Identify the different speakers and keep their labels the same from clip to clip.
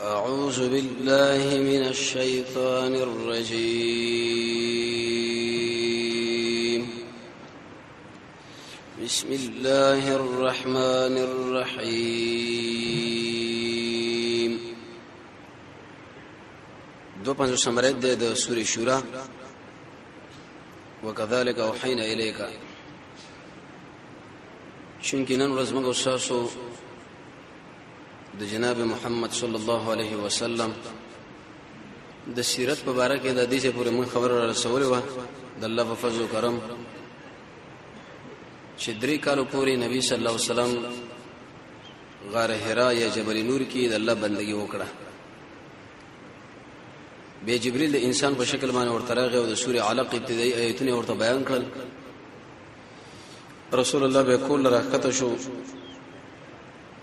Speaker 1: أعوذ بالله من الشيطان الرجيم. بسم الله الرحمن الرحيم. دو پنځو سمرت د سورې شورا. وكذلك أوحينا إليك. چونکه نن ورځ موږ تاسو د جناب محمد صلی الله علیه وسلم د سیرت په اړه کې د حدیث پورې موږ خبر را رسولې و د الله په فضل او کرم چې درې کالو پورې نبی صلی الله علیه وسلم غار حرا یا جبل نور کې د الله بندگی وکړه. به جبرئیل د انسان په شکل باندې ورته راغی او د سورې علق ابتدایي آیتونه ورته بیان کړل. رسول الله به کول راکته شو.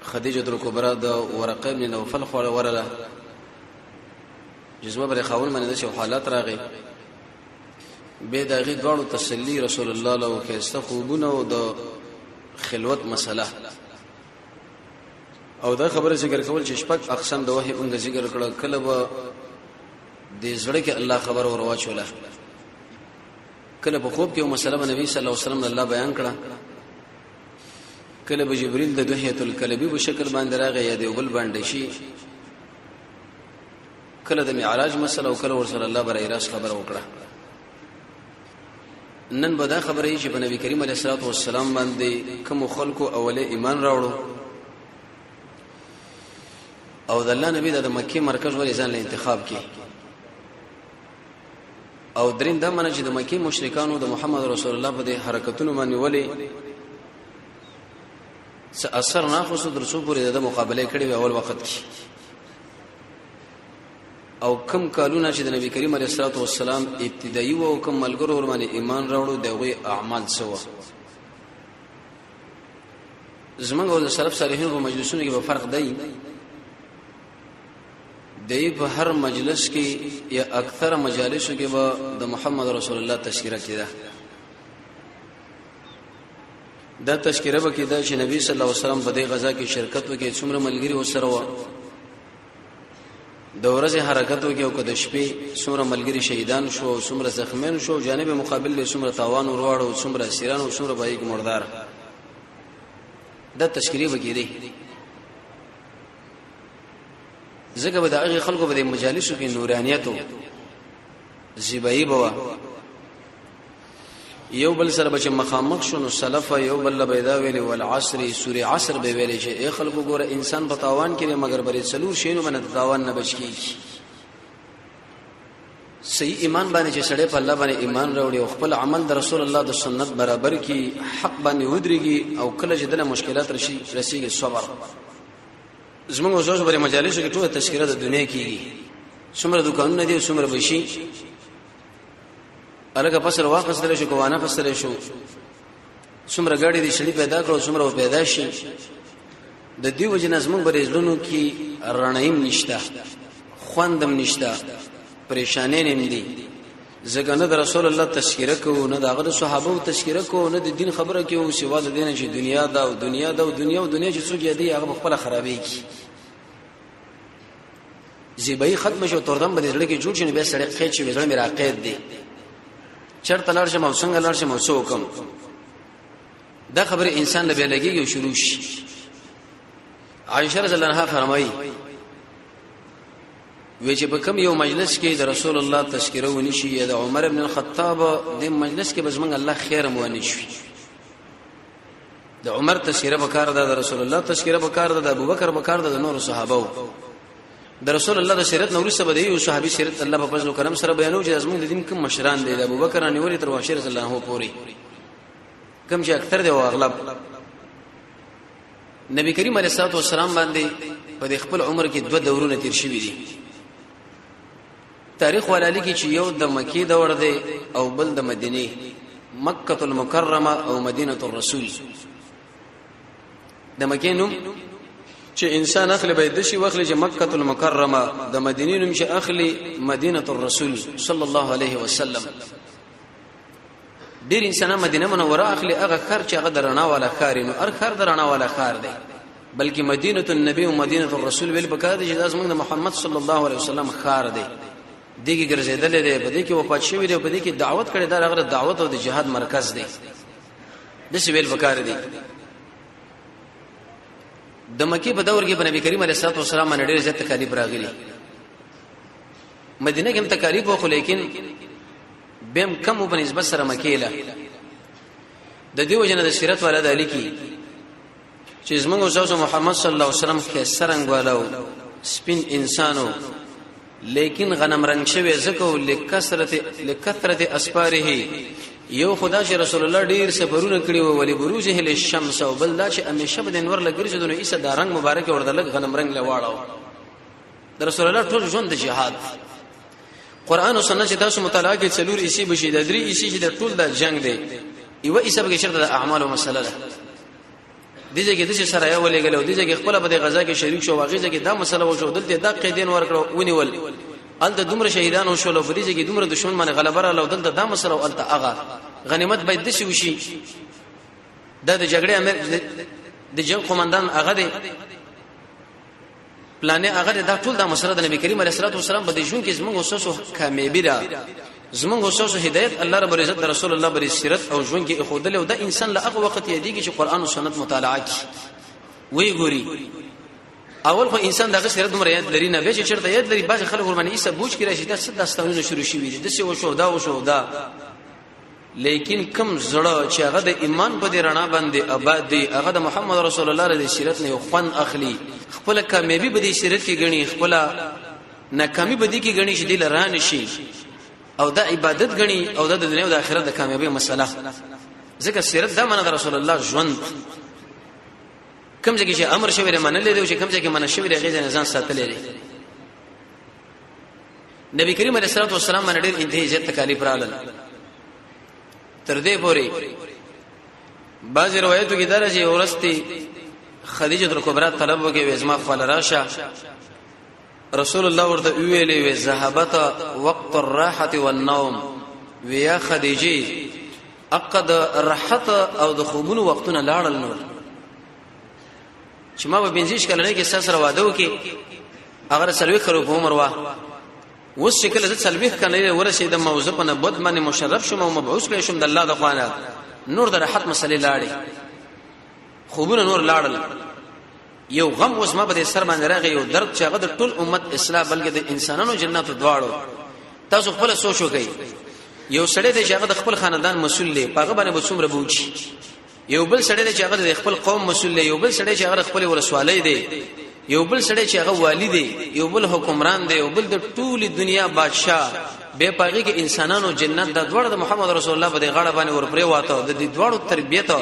Speaker 1: خدیجه الکبرى د ورقه ابن نوفل خو ورله جسمه بر خاون باندې د حالات راغی. به دغه غاړو تسلی رسول الله له کې استخوبونه او د خلوت مسله او دا خبره ذکر کول چې شپږ اقسام د وحی اونګه ذکر کړه. کله به د زړه کې الله خبر ور واچوله، کله په خوب کې یو مسله نبی صلی الله علیه وسلم الله بیان کړه، کله به جبرئیل د دحیه الکلبی په شکل باندې راغی یا د بل باندې شي، کله د معراج مسله او کله ورسره الله برای راس خبر وکړه. نن به دا خبره چې په نبی کریم علیه الصلاه والسلام باندې کوم خلکو اوله ایمان راوړو او د الله نبی د مکه مرکز ولې ځان له انتخاب کړي او درین دا منه چې د مکه مشرکانو د محمد رسول الله په دې حرکتونو باندې ولې اثر نه خو څه درسو پورې د مقابله کړي و اول وخت کې او کم کالونه چې د نبی کریم علیه الصلاه والسلام ابتدایي او کم ملګرو ور باندې ایمان راوړو دغه اعمال سوا زمونږ او د سلف صالحین په مجلسونو کې به فرق دی. دی په هر مجلس کې یا اکثر مجالسو کې به د محمد رسول الله تذکرہ کیده. دا تذکرہ به کیده چې نبی صلی الله علیه وسلم په دې غزا کې شرکت وکړي، څومره ملګری وسره و، د ورځې حرکت وکړي او د شپې څومره ملګری شهیدان شو او څومره زخمیان شو، جانب مقابل له څومره تاوان ورواړو او څومره اسیران او څومره بایګ مردار. دا تذکرې به کیده. زګه به د هغه خلکو په مجالسو کې نورانیت او زیبایی بوا یو بل سره بچ مخامخ شونو سلف یو بل بيدا ویلي والعصر سوره عصر به ویلي چې اے خلکو ګوره انسان په تاوان کې مگر بری څلور شینو باندې تاوان نه بچ کیږي. صحیح ایمان باندې چې سړی په الله باندې ایمان راوړي او خپل عمل د رسول الله د سنت برابر کی حق باندې ودرېږي او کله چې د مشکلات رسیږي صبر. زموږ اوسه په مجالسو کې ټول تذکرہ د دنیا کیږي، څومره دکانونه دي څومره بشي الګه فصل واقع شو کوانه فصل شو، څومره غاډي دي شړې پیدا کړو څومره پیدا شي. د دې وجه نظمون برېزلونو کې رڼایم نشته، خوندم نشته، پریشانې نه دي. زګنه د رسول الله تذکرہ کو نه دغه صحابه تذکرہ کو نه د دین خبره کې او سوا د دین چې دنیا دا او دنیا دا او دنیا او دنیا چې څوک یادي هغه خپل خرابې کی زیبای ختم شو توردم به زړه کې جوړ شنه به سړی خېچ شي زړه میرا عقید دی چرته لار شم او څنګه لار شم او څو کوم دا خبره انسان له لګي او شروع شي. عائشہ رضی الله عنها فرمایي وی چې په کوم یو مجلس کې د رسول الله تذکرہ ونی شي یا د عمر ابن الخطاب د مجلس کې بزمن الله خیر مو ونی شي. د عمر تذکرہ وکړه د رسول الله تذکرہ وکړه د ابوبکر وکړه د نور صحابه د رسول الله د سیرت نور سره دی او صحابي سیرت الله په فضل او کرم سره بیانو چې ازمن د دین کوم مشران دي د ابوبکر انوري تر واشر رضی الله عنه پوری کوم چې اکثر دی او اغلب نبی کریم علیه الصلاه والسلام باندې په خپل عمر کې دوه دورونه تیر شوي دي. تاریخ ولالي کې چې یو د مکی دور دی او بل د مدینه، مکه المکرمه او مدینه الرسول. د مکی نوم چې انسان اخلي به د شي واخلي چې مکه المکرمه، د مدینه نوم چې اخلي مدینه الرسول صلی الله علیه وسلم. ډیر انسان مدینه منوره اخلي هغه خر چې هغه درنا والا خارینو ار خر درنا والا خار دی بلکې مدینه النبی او مدینه الرسول ویل پکار دي چې زمونږ د محمد صلی الله علیه وسلم خار دی دغه ګرځیدل دی په دې کې وفات شوی دی په دې کې دعوت کړي دا هغه دعوت او د جهاد مرکز دی د څه ویل پکار دي د مکی په دور کې په نبی کریم علیه الصلاه والسلام باندې ډېر زیات تکالیف راغلي مدینه کې هم تکالیف وو لیکن بهم کم په نسبت سره مکیله د دې وجنه د سیرت والا د علی کی چې زمونږ استاد محمد صلی الله علیه وسلم کې سرنګ والو سپین انسانو لیکن غنم رنگ شوی زکو لکثرت اسفاره یو خدا چې رسول الله ډیر سفرونه کړی وو ولی بروجه للشمس او بل دا چې همیشه د انور لګرځي دونه ایسه دا رنگ مبارک ورته لګ غنم رنگ لواړو د رسول الله ټول ژوند د جهاد قران او سنت چې تاسو مطالعه کې څلور ایسی بشي د درې ایسی چې د ټول د جنگ دی یو ایسه به شرط د اعمال او مسله ده دغه کې د سره یو ولګلو دغه خپل په غزا کې شریک شو واغې کې دا مسله وشو دلته دا قیدین ورکړو ونیول الته دومره شهیدان وشول په دې کې دومره دشمن باندې غلبه را لودل دا مسله او الته هغه غنیمت به د شي وشي د جګړې امر د جنگ قومندان هغه دی پلان هغه دا ټول د مسله د نبی کریم علیه الصلاه والسلام په دې ژوند کې زموږ اوسو کامیابی را زمونږ اوسو هدایت الله رب العزت رسول الله بری سیرت او ژوند کې خودل او د انسان له هغه وخت یادېږي چې قران او سنت مطالعه کی وی ګوري اول خو انسان دغه سیرت دومره یاد لري نه به چې چرته یاد لري بعض خلک ورمنې ایسه بوج کې راشي دا څه داستانونه شروع شي وي د څه وشو دا لیکن کم زړه چې هغه د ایمان په رڼا باندې آباد دی هغه د محمد رسول الله د سیرت نه خوان اخلي خپل کامیابی به د سیرت کې غني خپل ناکامي به دي کې غني چې د لران شي او دا عبادت غني او د دنیا او د آخرت د کامیابی مسله ځکه سیرت دا منه د رسول الله ژوند کوم ځکه چې امر شوی رې منل دی او چې کوم ځکه منل شوی رې غیږه نظام ساتلې دی نبی کریم علیه الصلاه والسلام باندې ډېر انتهایی زیات تکالیف راغلل تر دې پورې بعض روایتو کې درجه ورستي خدیجه کبرا طلب وکي وزما خپل راشه رسول الله ورته ویلې وې ذهبت وقت الراحه والنوم ويا خدیجه اقد الراحه او د خوبونو وختونه لاړل نور چې ما به بنځیش کله کې سره واده وکي اگر سلوي خرو په عمر وا وس شکل د سلوي کنه ورسې د موضوع په نبوت باندې مشرف شوم او مبعوث به شوم د الله د خوانه نور د راحت مسلې لاړې خوبونه نور لاړل یو غم اوس ما په سر باندې راغی یو درد چې هغه د ټول امت اصلاح بلکې د انسانانو جنت دواړو تاسو خپل سوچ وکړئ یو سړی دی چې هغه د خپل خاندان مسؤل دی هغه باندې به څومره بوجي یو بل سړی دی چې هغه د خپل قوم مسؤل دی یو بل سړی چې هغه خپل ولسوالۍ دی یو بل سړی چې هغه والی دی یو بل حکمران دی یو بل د ټول دنیا بادشاہ به پاږي کې انسانانو جنت د دواړو د محمد رسول الله په غاړه باندې ورپرې واته د دې دواړو تربیته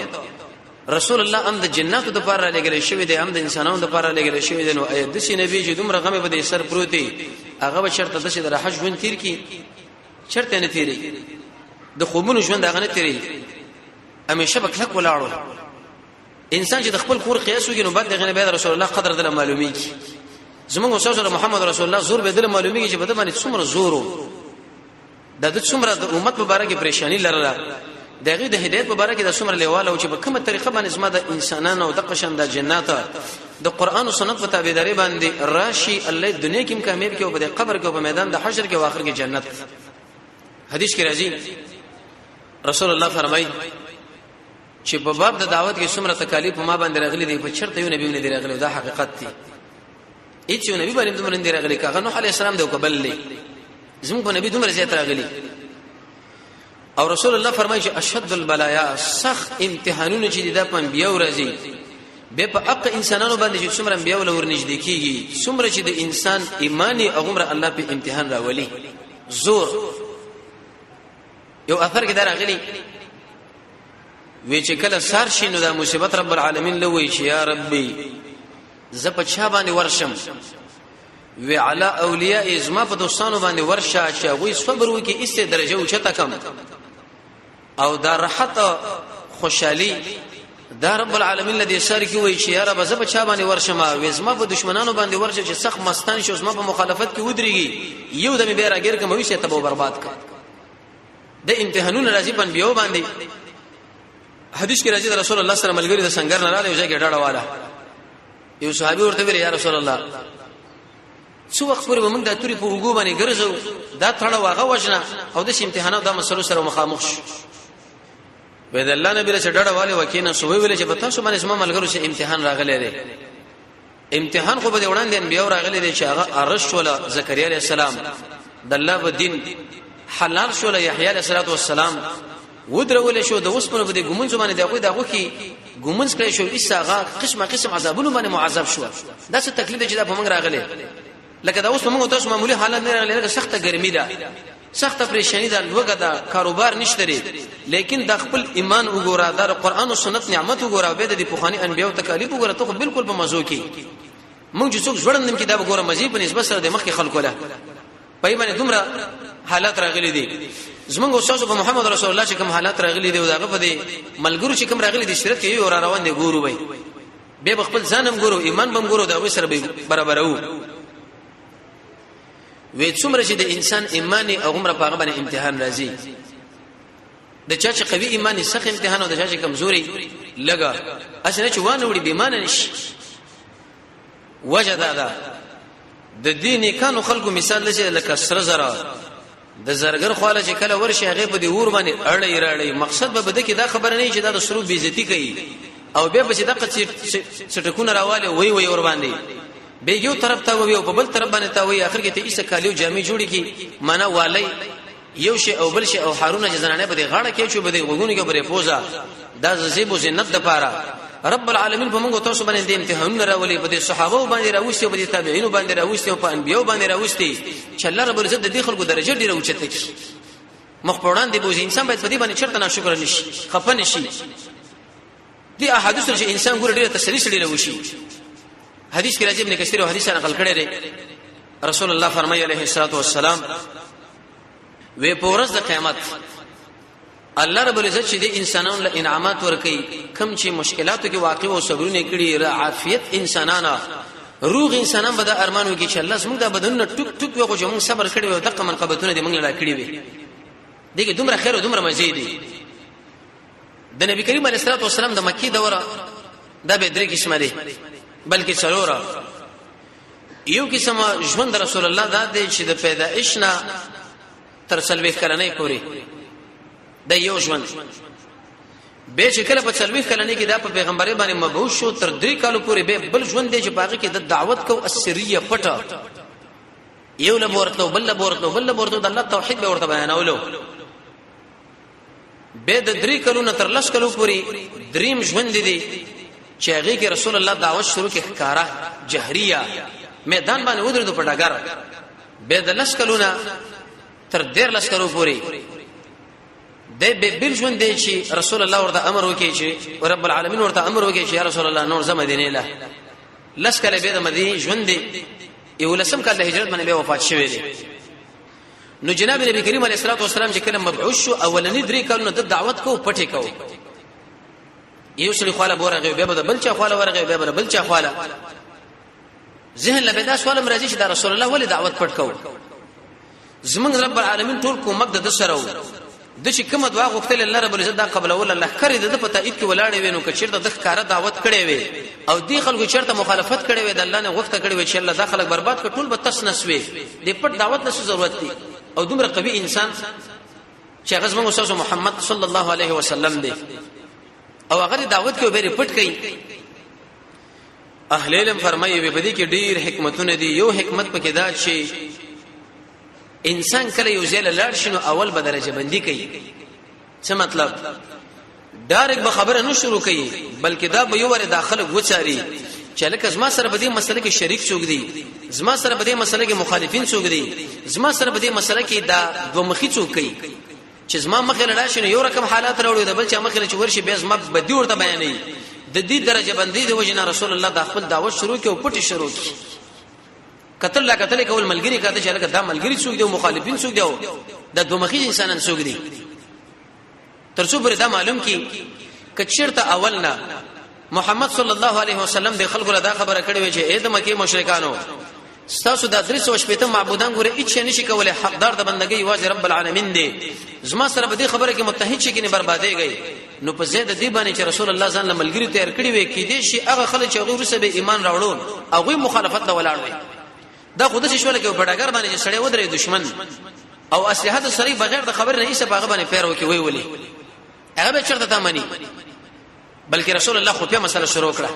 Speaker 1: رسول الله ام د جناتو د پاره لګل شوی دی ام د انسانانو د پاره لګل شوی دی نو اې د شي نبی چې دومره غمه به سر پروتي هغه به شرط د شي د حج ژوند تیر کی شرط نه تیری د خوبونو ژوند هغه نه تیری همیشه بکلک ولاړو انسان چې د خپل کور قیاس وکړي نو بعد دغه نه رسول الله قدر د معلومی کی زموږ استاد محمد رسول الله زور به د معلومی کی چې بده باندې څومره زورو د څومره د امت مبارکه پریشانی لرله دغه د هدایت مبارکه د څومره لیواله او چې په کومه طریقه باندې زما د انسانانو او د قشن د جنات د قران او سنت په تابعداري باندې راشي الله دنیا کې کامیاب کې او په قبر کې او په میدان د حشر کې او اخر کې جنت حدیث کې راځي رسول الله فرمایي چې په باب د دعوت کې څومره تکالیف ما باندې راغلي دي په چرته یو نبی نه راغلي دا حقیقت دی هیڅ یو نبی باندې دومره نه راغلي کاغه نوح علی السلام د قبل لې زموږ نبی دومره زیات راغلي او رسول الله فرمایي چې اشد البلايا سخت امتحانونه چې د انبیاء ورځي به په حق انسانانو باندې چې څومره انبیاء ولور نږدې کیږي څومره چې د انسان ایمانی هغه الله په امتحان راولي زور یو اثر کې راغلي وی چې کله سار شي نو د مصیبت رب العالمین لوي چې یا ربي ز په چا باندې ورشم وی علی اولیاء ازما په دوستانو باندې ورشه چې وی صبر وکي ایسته درجه او چته کم او دا راحت خوشحالي دا رب العالمین لدی سر کی وی چې یا رب ز په چا باندې ورشم وی ازما په دشمنانو باندې ورشه چې سخت مستان شي ازما په مخالفت کې ودرېږي یو دمه به راګر کوم وی شه تبو برباد کړ د امتحانونو راځي پن بیو باندې حدیث کې راځي رسول الله صلی الله علیه وسلم د څنګه نه راځي ځای کې ډاډه والا یو صحابي ورته ویل یا رسول الله څو وخت پورې موږ د توري په وګو باندې ګرځو دا ثړه واغه وژنه او د امتحانات د مسلو سره مخامخ شو وید الله نبی رسول ډډه والے وکینه سو ویل چې په تاسو باندې اسما ملګرو چې امتحان راغلی دی امتحان خو به وړاندې انبیاء راغلي دي چې هغه ارش ولا زکریا علیه السلام د الله په دین حلال شو له یحیی علیه السلام ودرول شو د اوسپنه په دې ګمنځ باندې دغه کې ګمنځ کړی شو ایساغه قسم عذابونه باندې معذب شو دا څه تکلیف دی چې دا په موږ راغلي لکه دا اوس موږ تاسو معمولی حالت نه راغلي لکه سخته ګرمي ده سخته پریشانی ده لوګه ده کاروبار نشته لري لیکن د خپل ایمان وګوره د قرآن او سنت نعمت وګوره به د پوخانی انبیو تکالیف وګوره ته بالکل په مزو کې موږ چې څوک ژوندم کې دا وګوره مزي په نسبت سره د مخکې خلکو له پای باندې دومره حالات راغلي دي زمونږ استاد په محمد رسول الله چې کوم حالات راغلي دي داغه په دې ملګرو چې کوم راغلي دي شرط کې یو را روان دي ګورو وي به خپل ځانم ګورو ایمان بم ګورو دا وې سره به برابر وو وې څومره چې د انسان ایمانی او عمره په باندې امتحان راځي د چا چې قوي ایمانی سخت امتحان او د چا چې کمزوري لګا اسنه چې وانه وړي بیمانه نشي وجدا دا د دین کانو خلکو مثال لشه لکه سر زرا د زرګر خواله چې کله ورشي هغه په دی ور باندې اړې راړې مقصد به بده کې دا خبر نه چې دا د سرو بیزتی کوي او به چې دغه څټکونه راواله وای ور باندې به یو طرف ته وي او په بل طرف باندې ته وي اخر کې ته ایسه کالیو جامې جوړي کی معنا والی یو شی او بل شی او هارونه جزنانه به غاړه کې چې به دی وګونی کې بره پوزا دا زیبو زینت د پاره رب العالمین په موږ تاسو باندې امتحان راولي په صحابه باندې راوستي او په تابعین باندې راوستي او په انبیو باندې راوستي چې الله رب العزت د دې خلکو درجه ډیره اوچته کړي مخپوران دی بوز انسان باید په دې باندې چرته ناشکر نشي خفه نشي دي احادیث چې انسان ګور ډیره تسلی سړي راوشي حدیث کې راځي ابن کثیر او حدیث نقل کړی دی رسول الله فرمایي علیه الصلاۃ والسلام وی پورز د قیامت الله رب العزت چې د انسانانو له انعامات ورکي کم چې مشکلاتو کې واقع او صبرونه کړي را عافیت انسانانه روغ انسانان به د ارمانو کې چې الله زموږ د بدن ټوک ټوک وي خو چې موږ صبر کړی او دغه منقبتونه دې موږ لا کړی وي دغه دومره خیر او دومره مزید دي د نبی کریم علیه الصلاه والسلام د مکی دوره دا به درې قسمه دي بلکې څلور یو قسم ژوند رسول الله دا دی چې د پیدائش نه تر څلويخ کلنې پورې د یو ژوند به چې کله په څلويخ کلنې کې دا په پیغمبري باندې مبعوث شو تر 3 کالو پورې به بل ژوند دی چې باغې کې د دعوت کو اسریه پټه یو له ورته بل ورته د الله توحید به ورته بیانولو به د 3 کلو نه تر 10 کلو پورې دریم ژوند دی چې هغه کې رسول الله دعوت شروع کې ښکارا جهريه میدان باندې ودرېدو په ډاګر به د 10 کلو نه تر 13 کلو پورې د به بل ژوند دی چې رسول الله ورته امر وکړي چې رب العالمین ورته امر وکړي چې یا رسول الله نور زم مدینه له لس کله به د مدینه ژوند دی یو لسم کله هجرت باندې به وفات شوی دی نو جناب نبی کریم علیه الصلاه والسلام چې کله مبعوث شو اولنی 3 کلونو د دعوت کو پټه کو یو شری خاله بورغه به بل چا خاله ورغه به بل چا خاله ذهن له پیدا سوال مرضی چې د رسول الله ولې دعوت پټ کو زمون رب العالمین ټول کو مقد د سره د چې کوم دعا غوښتل الله رب العزت دا قبل ول الله کړی د په تایید کې ولاړې وینو که چیرته د ښکارا دعوت کړي وي او دی خلکو چیرته مخالفت کړي وي د الله نه غوښته کړي وي چې الله دا خلک برباد کړي ټول به تس نسوي د پټ دعوت نه ضرورت دي او دومره قوي انسان چې هغه زموږ استاد محمد صلی الله علیه وسلم دی او هغه دعوت کې به پټ کړي اهل علم فرمایي به دې کې ډیر حکمتونه دي یو حکمت پکې دا چې انسان کله یو ځای لاړ شنو اول به درجه بندي کوي څه مطلب ډایرک به خبره نه شروع کوي بلکې دا به یو ور داخله وچاري چې لکه زما سره به دې مسله کې شریک څوک دي زما سره به دې مسله کې مخالفین څوک دي زما سره به دې مسله کې دا دوه مخې څوک کوي چې زما مخه لړا شنو یو رقم حالات راوړي د بل چا مخه چې ورشي به زما بدی ورته بیانې د دې درجه بندي د وجنه رسول الله د خپل دعوت شروع کې او پټي شروع کی قتل لا قتل کول ملګری کاته چې لکه دا ملګری څوک دی او مخالفین څوک دی د دوه مخې انسانان څوک دي ترڅو پر دا معلوم کی کچرته اولنا محمد صلی الله علیه وسلم د خلکو له دا خبره کړې و چې اې د مکه مشرکانو ستاسو د درس او شپته معبودان ګوره هیڅ نشي کولای حقدار د بندګۍ واځي رب العالمین دی زما سره به دې خبره کې متحد شي کې نه بربادېږي نو په زید دی باندې چې رسول الله ځان ملګری تیار کړی وي کې دي شي هغه خلک چې هغه رسې به ایمان راوړون هغه مخالفت لا ولاړ وي دا خود شي شول کې بډاګر باندې سړی ودرې دشمن او اسلحه سری بغیر د خبر نه ایسه باغ باندې پیر وکي وی ولي هغه به چرته تمني بلکې رسول الله خو په مسله شروع کړه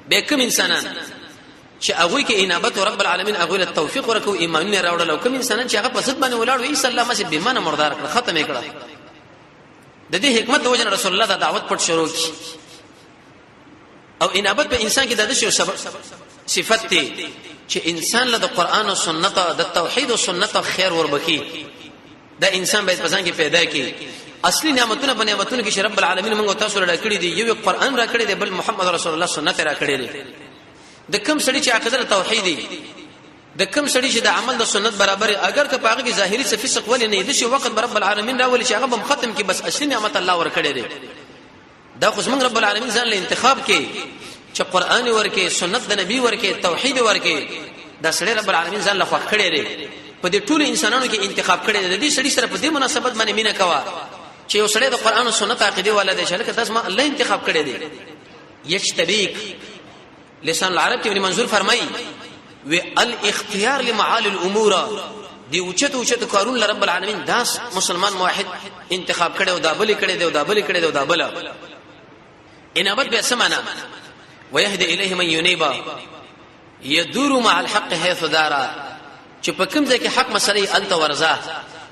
Speaker 1: به کوم انسانان چې هغه کې انابت رب العالمین هغه له توفیق ورکو ایمان نه راوړل او کوم انسانان چې هغه په صد باندې ولاړ وي صلی الله علیه وسلم به معنی مردار کړ ختم کړه د دې حکمت د وجه رسول الله د دعوت پټ شروع کی او انابت په انسان کې د دې سبب صفت دی چې انسان له قرآن او سنت د توحید او سنت خیر وربکی دا انسان باید پسان کې پیدا کی اصلي نعمتونه په نعمتونو کې رب العالمین موږ تاسو را کړی دی یو قرآن را کړی دی بل محمد رسول الله سنت را کړی دی د کوم سړي چې عقیده توحیدی د کوم سړي چې د عمل د سنت برابر اگر که پاغه کې ظاهري څه فسق ولې نه دي شي وخت رب العالمین راولي چې هغه هم ختم کی بس اصلي نعمت الله ور کړی دی دا خو موږ رب العالمین ځان له انتخاب کې چې قرآن ورکه سنت د نبی ورکه توحید ورکه دا سړي رب العالمین ځان له خوښ کړی دی په دې ټول انسانانو کې انتخاب کړی دی د دې سړي سره په دې مناسبت باندې مینا کوا چې یو سړی د قرآن او سنت عقیده والا دی چې لکه تاسو ما الله انتخاب کړی دی یجتبیک لسان العرب کې ابن منظور فرمایي و الاختيار لمعالي الامور دی اوچت کارون رب العالمین داس مسلمان موحد انتخاب کړي او دا بل کړي او دا بل کړي او دا بل انابت به سمانا ويهدي اليه من ينيب يدور مع الحق حيث دار چې په کوم ځای کې حق مسلې الته ورزه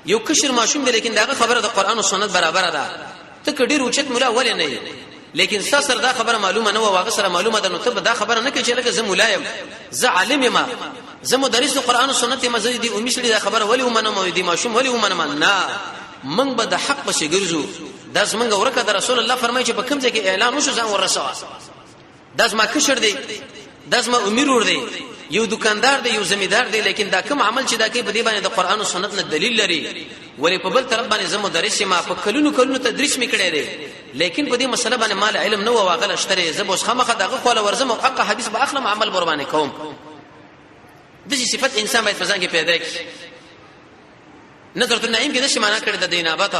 Speaker 1: یو کشر ماشوم دی لیکن دا خبره د قران او سنت برابر ده ته کډیر اوچت مولا ولې نه لیکن سر دا خبره معلومه نه و واغ سره معلومه ده نو ته دا خبره نه کوي چې لکه زه ملایم زه عالم ما زه مدرس قرآن او سنت مزه دي امي شړي دا خبره ولې ومنه مو دي ماشوم ولې ومنه نه من به د حق په شګرزو داس منګه ورکه د رسول الله فرمایي چې په کوم ځای کې اعلان وشو ځان ورسوا داس ما کشر دی داس ما امیر ور دی یو دکاندار دی یو زمیدار دی لیکن دا کوم عمل چې دا کوي په دې باندې د قرآن او سنت نه دلیل لري ولې په بل طرف باندې زه مدرس ما په کلونو تدریس میکړی دی لیکن په دې مسله باندې مال علم نو واغل اشتره زبوس خمخه دغه قوله ورزم او حق حدیث به اخلم عمل قربانه کوم د دې صفت انسان باید ځان کې پیدا کړي نظر النعیم کې د شمانه کړی د دینابت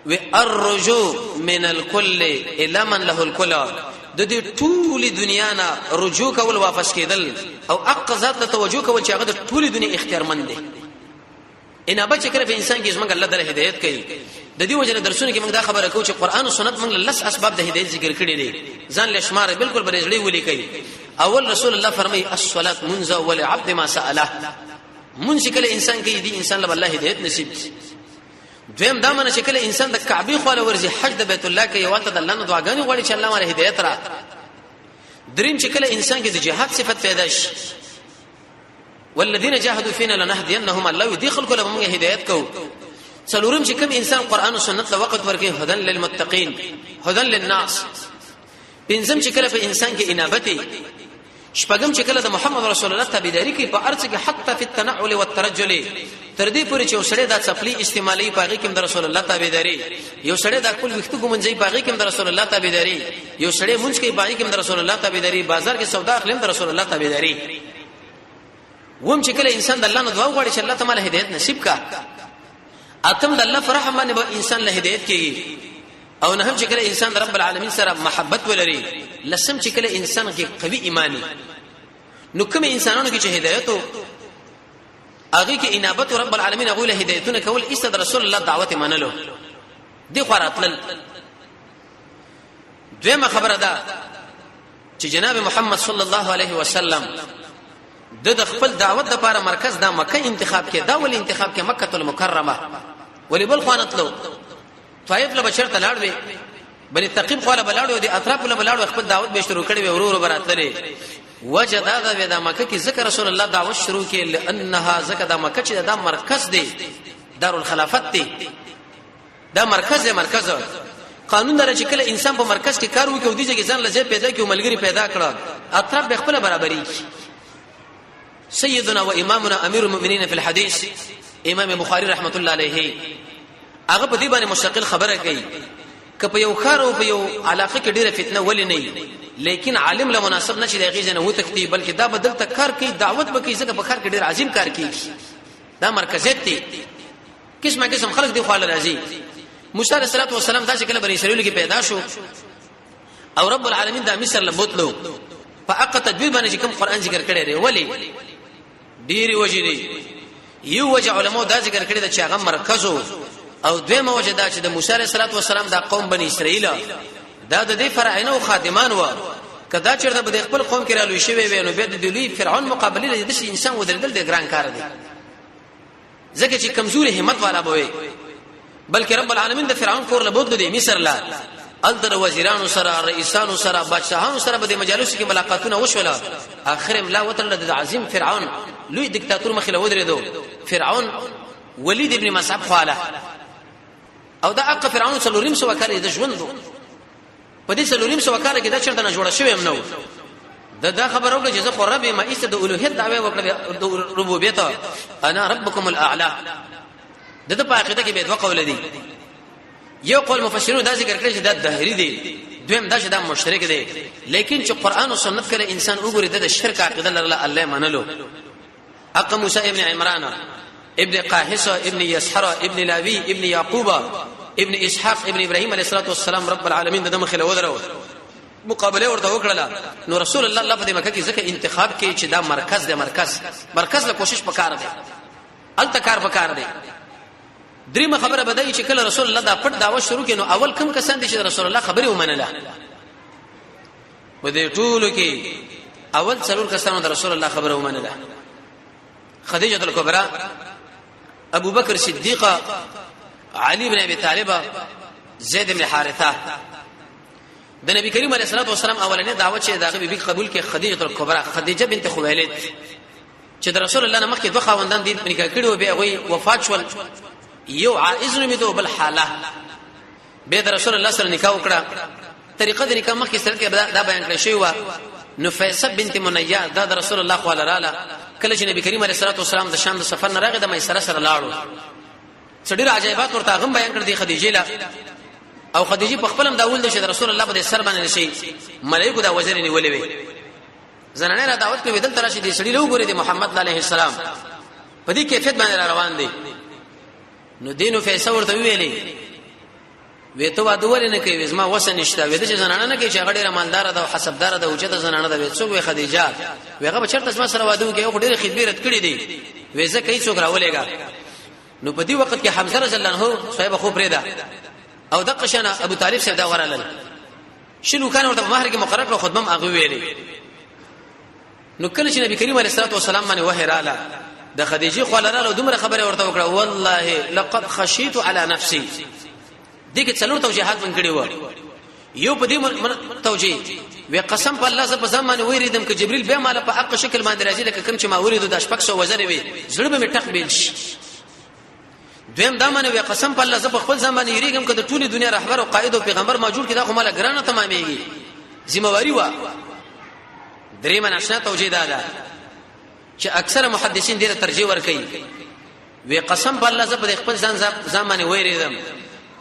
Speaker 1: و الرجوع من الكل الى من له الكل د دې ټول دنیا نه رجوع کول واپس کېدل او اقصات ته توجه کول چې هغه د ټول دنیا اختیار مند دي انابت چې کړی په انسان کې زمونږ الله تعالی هدایت کوي د دې وجه درسونه کې موږ دا خبره کوو چې قران او سنت موږ لس اسباب د هدایت ذکر کړی دي ځان له شمار بالکل برېځړي ولي کوي اول رسول الله فرمایي الصلاه منذ ولعبد ما ساله منځ کله انسان کې دي انسان له الله هدایت نصیب دویم دا منه چې کله انسان د کعبه خواله ورزي حج د بیت الله کې یو ته د الله نه دعاګانې غواړي چې الله مره هدایت را دریم چې کله انسان کې د جهاد صفت پیدا شي والذین جاهدوا فینا لنهدینهم الله يدخل کله موږ هدایت کو څلورم چې کوم انسان قران او سنت له وخت ورکه هدن للمتقین هدن للناس پنځم چې کله په انسان کې انابت شپږم چې کله د محمد رسول الله تابعداري کوي په ارڅ کې حتی فی التنعل والترجل تر دې پورې چې وسړی د چپلی استعمالي پاغي کې د رسول الله تابعداري یو سړی د خپل وختو ګمنځي پاغي کې د رسول الله تابعداري یو سړی مونږ کې پاغي کې د رسول الله تابعداري بازار کې سودا اخلم د رسول الله تابعداري ووم چې کله انسان د الله نه دعا غواړي چې الله تعالی هدایت نصیب کا اتم د الله فرح باندې به انسان له هدایت کېږي او نه هم چې کله انسان د رب العالمین سره محبت ولري لسم چې کله انسان کې قوي ایمانی نو کوم انسانانو کې چې هدایت هغه کې انابت رب العالمین هغه له هدایتونه کول ایست رسول الله دعوت منلو دی خوراتل دویمه خبره ده چې جناب محمد صلی الله علیه وسلم د خپل دعوت لپاره مرکز د مکه انتخاب کې دا ول انتخاب کې مکه المکرمه ولې بل خوانتلو طائف له بشر تلاړ وي بل تقیب قاله بلاړو دي اطراف له بلاړو خپل دعوت به شروع کړي ورور براتلې وجه دا د مکه کې ذکر رسول الله دعوت شروع کړي لانها ذکر د مکه چې دا مرکز دی دارالخلافت دی دا مرکز قانون در چې کله انسان په مرکز کې کار وکړي او د دې ځان لږه پیدا کړي او ملګری پیدا کړه اطراف به خپل برابرۍ سيدنا وامامنا امير المؤمنين في الحديث امام بخاري رحمت الله عليه هغه په دې باندې مستقل خبره کوي که په یو خار او په یو علاقه کې ډیره فتنه ولې نه لیکن عالم له مناسب نشي دغه ځنه هو تکتی بلکې دا بدل تکار کوي دعوت به کوي ځکه په خار کې ډیر عظیم کار کوي دا مرکزیت دی قسمه خلک دی خو راځي موسی علیہ الصلوۃ والسلام دا چې کله بنی اسرائیل کې پیدا شو او رب العالمین دا مصر لبوتلو فاق تدبیر باندې کوم قران ذکر کړی دی ولی ډیر وجې دی یو وجه علماء دا ذکر کړی دی چې هغه مرکزو او دویمه وجه دا چې د موسی علیہ الصلوۃ والسلام دا قوم بنی اسرائیل دا د دې فرعون او خادمان و کدا چرته به خپل قوم کې رالوي شوی وي نو به د لوی فرعون مقابله د انسان ودرېدل د ګران کار دی ځکه چې کمزوري همت والا بوي بلکې رب العالمین د فرعون کور له بوتلو دی مصر لا الدر وزیرانو سره رئیسانو سره بادشاہانو سره په مجالس کې ملاقاتونه وشول اخر ملا وتر د عظیم فرعون لوی دیکتاتور مخله ودرېدو فرعون ولید ابن مصعب خاله او دا اق فرعون څلورم سو کال د ژوندو په دې څلورم سو کال کې دا چرته نه جوړ شوی نو دا خبر وکړه چې زه قرب ما ایست د اولوهیت دعوی وکړه د ربوبیت انا ربکم الاعلى دغه په عقیده کې به دوه قول دي یو قول مفسرون دا ذکر کړی چې دا دهری دی دویم دا چې دا مشرک دی لیکن چې قران او سنت کړه انسان وګوري د شرک عقیده لرله الله منلو اق موسی ابن عمران ابن قاحصه ابن يسحر ابن لاوی ابن يعقوب ابن اسحاق ابن ابراهيم عليه الصلاه والسلام رب العالمین د مخله ودرو مقابله ورته وکړه نو رسول الله الله په مکه کې ځکه انتخاب کې چې دا مرکز دی مرکز له کوشش وکړ دی التکار وکړ دی دریمه خبره بدای چې کله رسول الله دا پټ دعوت شروع کینو اول کم کسان دي چې رسول الله خبره ومنله و دې ټولو کې اول څلور کسانو د رسول الله خبره ومنله خدیجه الکبرى ابو بکر صدیق علي بن ابي طالب زید بن حارثه د نبی کریم علیه الصلاه والسلام اولنې دعوت چې داغه به قبول کې خدیجه الکبرى خدیجه بنت خویلد چې د رسول الله مخکې دوه خاوندان دي نکاح کړي او به هغه وفات شول یو عائز نومېدو بل حاله به د رسول الله سره نکاح وکړه طریقه د نکاح مخکې سره کې دا بیان کړی شوی و نفیسه بنت منیه دا د رسول الله صلی الله علیه کله چې نبی کریم علیه الصلاه والسلام د شام د سفر نه راغی د میسره سره لاړو څډیر عجایبات ورته غم بیان کړ دي خدیجه لا او خدیجه په خپلم دا ول د رسول الله په سر باندې شي ملائکه دا وزر نیولې وي زنانه را دعوت کوي دلته راشي دي سړي له وګوري د محمد علیه السلام په دې کیفیت باندې روان دي نو دینو فیصله ورته ویلې وې ته واده ولې نه کوي زما وسه نشته وې د زنانه نه کوي چې هغه ډیره مالدار ده او حسابدار ده او چې د زنانه ده وې څوک وې خدیجه وېغه به چرته زما سره واده کوي او ډیره خدمت کړې دي وې زه کوي څوک راولېګا نو په دې وخت کې حمزه رضی الله عنه صاحب خو پرېدا او د قشنه ابو طالب صاحب دا ورالل شنو کان ورته مہر کې مقرر کړ خدمت هغه ویلې نو کله چې نبی کریم علیه الصلاه والسلام باندې وحی رااله د خدیجه خلراله دومره خبره ورته وکړه والله لقد خشيت على نفسي دغه څلور توجيهات من کړي و یو په دې توجيه وی قسم په الله ز په زمانه ویریدم ک جبريل به مال په حق شکل باندې راځي لکه کوم چې ما وریدو د شپږ سو وزر وي زړه به ټق بیل شي دویم دا معنی وی قسم په الله ز په خپل زمانه یریګم ک د ټولي دنیا رهبر او قائد او پیغمبر موجود کړه خو مال ګرانه تمامېږي ذمہواری و درې مناشنا توجيه ده چې اکثر محدثین دې ترجیح ور کوي وی قسم په الله ز په خپل زمانه ویریدم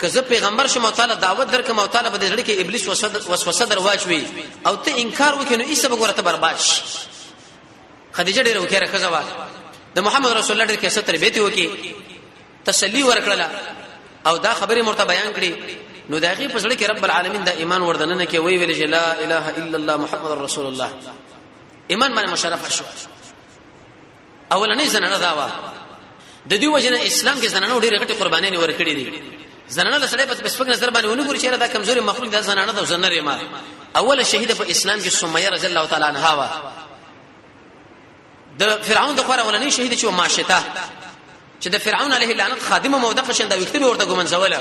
Speaker 1: که زه پیغمبر شم او تعالی دعوت درکم او تعالی به دې لړ کې ابلیس وسوسه در واچوي او ته انکار وکړې نو ایسه به ګورته برباد شي خدیجه ډېر وکړه خزوا د محمد رسول الله ډېر کې ستر بیت وکي تسلی ورکړه او دا خبره مرته بیان کړي نو داغي په سړی کې رب العالمین دا ایمان وردننه کې وی ویل چې لا اله الا الله محمد رسول الله ایمان باندې مشرف شو اولنې زنانه داوا د دې وجنه اسلام کې زنانه ډېر غټي قرباني ورکړي دي زنانه له سړی په سپک نظر باندې ونګوري چې دا کمزوري مخلوق د زنانه د زنره ما اوله شهیده په اسلام کې سمیه رضی الله تعالی عنها وا د فرعون د خور اولنې شهیده چې ماشته چې د فرعون علیه لعنت خادمه موده شنده وکړي ورته ګمن زوله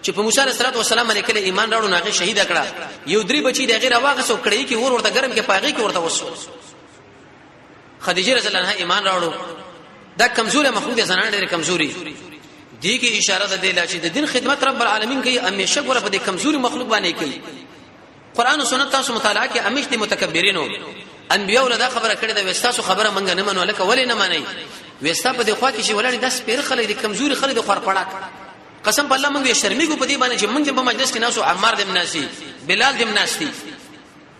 Speaker 1: چې په موسی علیه السلام باندې کله ایمان راوړو هغه شهیده کړه یو درې بچی د غیر واغه سو کړی کې ورته ګرم کې پاغي کې ورته وسو خدیجه رضی الله عنها ایمان راوړو دا کمزوري مخلوق زنانه ډېر کمزوري دي کې اشاره ده د چې د دین خدمت رب العالمین کوي همیشه ګوره په دې کمزوري مخلوق باندې کوي قران او سنت تاسو مطالعه کې همیشه دي متکبرینو انبیاء ولدا خبره کړې ده وستاسو خبره منګ نه منو لکه ولې نه مانی وستا په دې خوا کې چې ولړي 10 پیر خلک دي کمزوري خلک دي خور پړاک قسم په الله موږ شرمېږو په دې باندې چې موږ په مجلس کې ناسو عمار دم ناسي بلال دم ناسي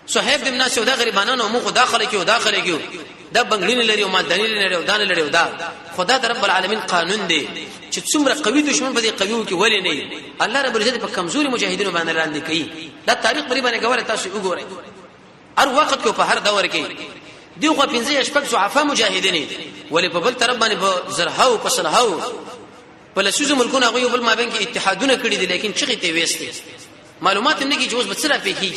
Speaker 1: صہیب دم ناسي او دا غریبانو موږ داخله کې دا بنگړین لري او مالدانی لري او دان لري او دا خدا د رب العالمین قانون دی چې څومره قوي دشمن په دې قوي کې ولې نه الله رب العزت په کمزوري مجاهدینو باندې لاندې کوي دا تاریخ پرې باندې ګوره تاسو وګورئ هر وخت کې په هر دور کې دی خو 15 شپږ ضعفا مجاهدین ولې په بل طرف باندې په زرهاو په صلهاو په لسوز ملکونه غوي بل ما بین کې اتحادونه کړی دي لیکن چغې ته وېستي معلومات نه کې جوز بسره پېږي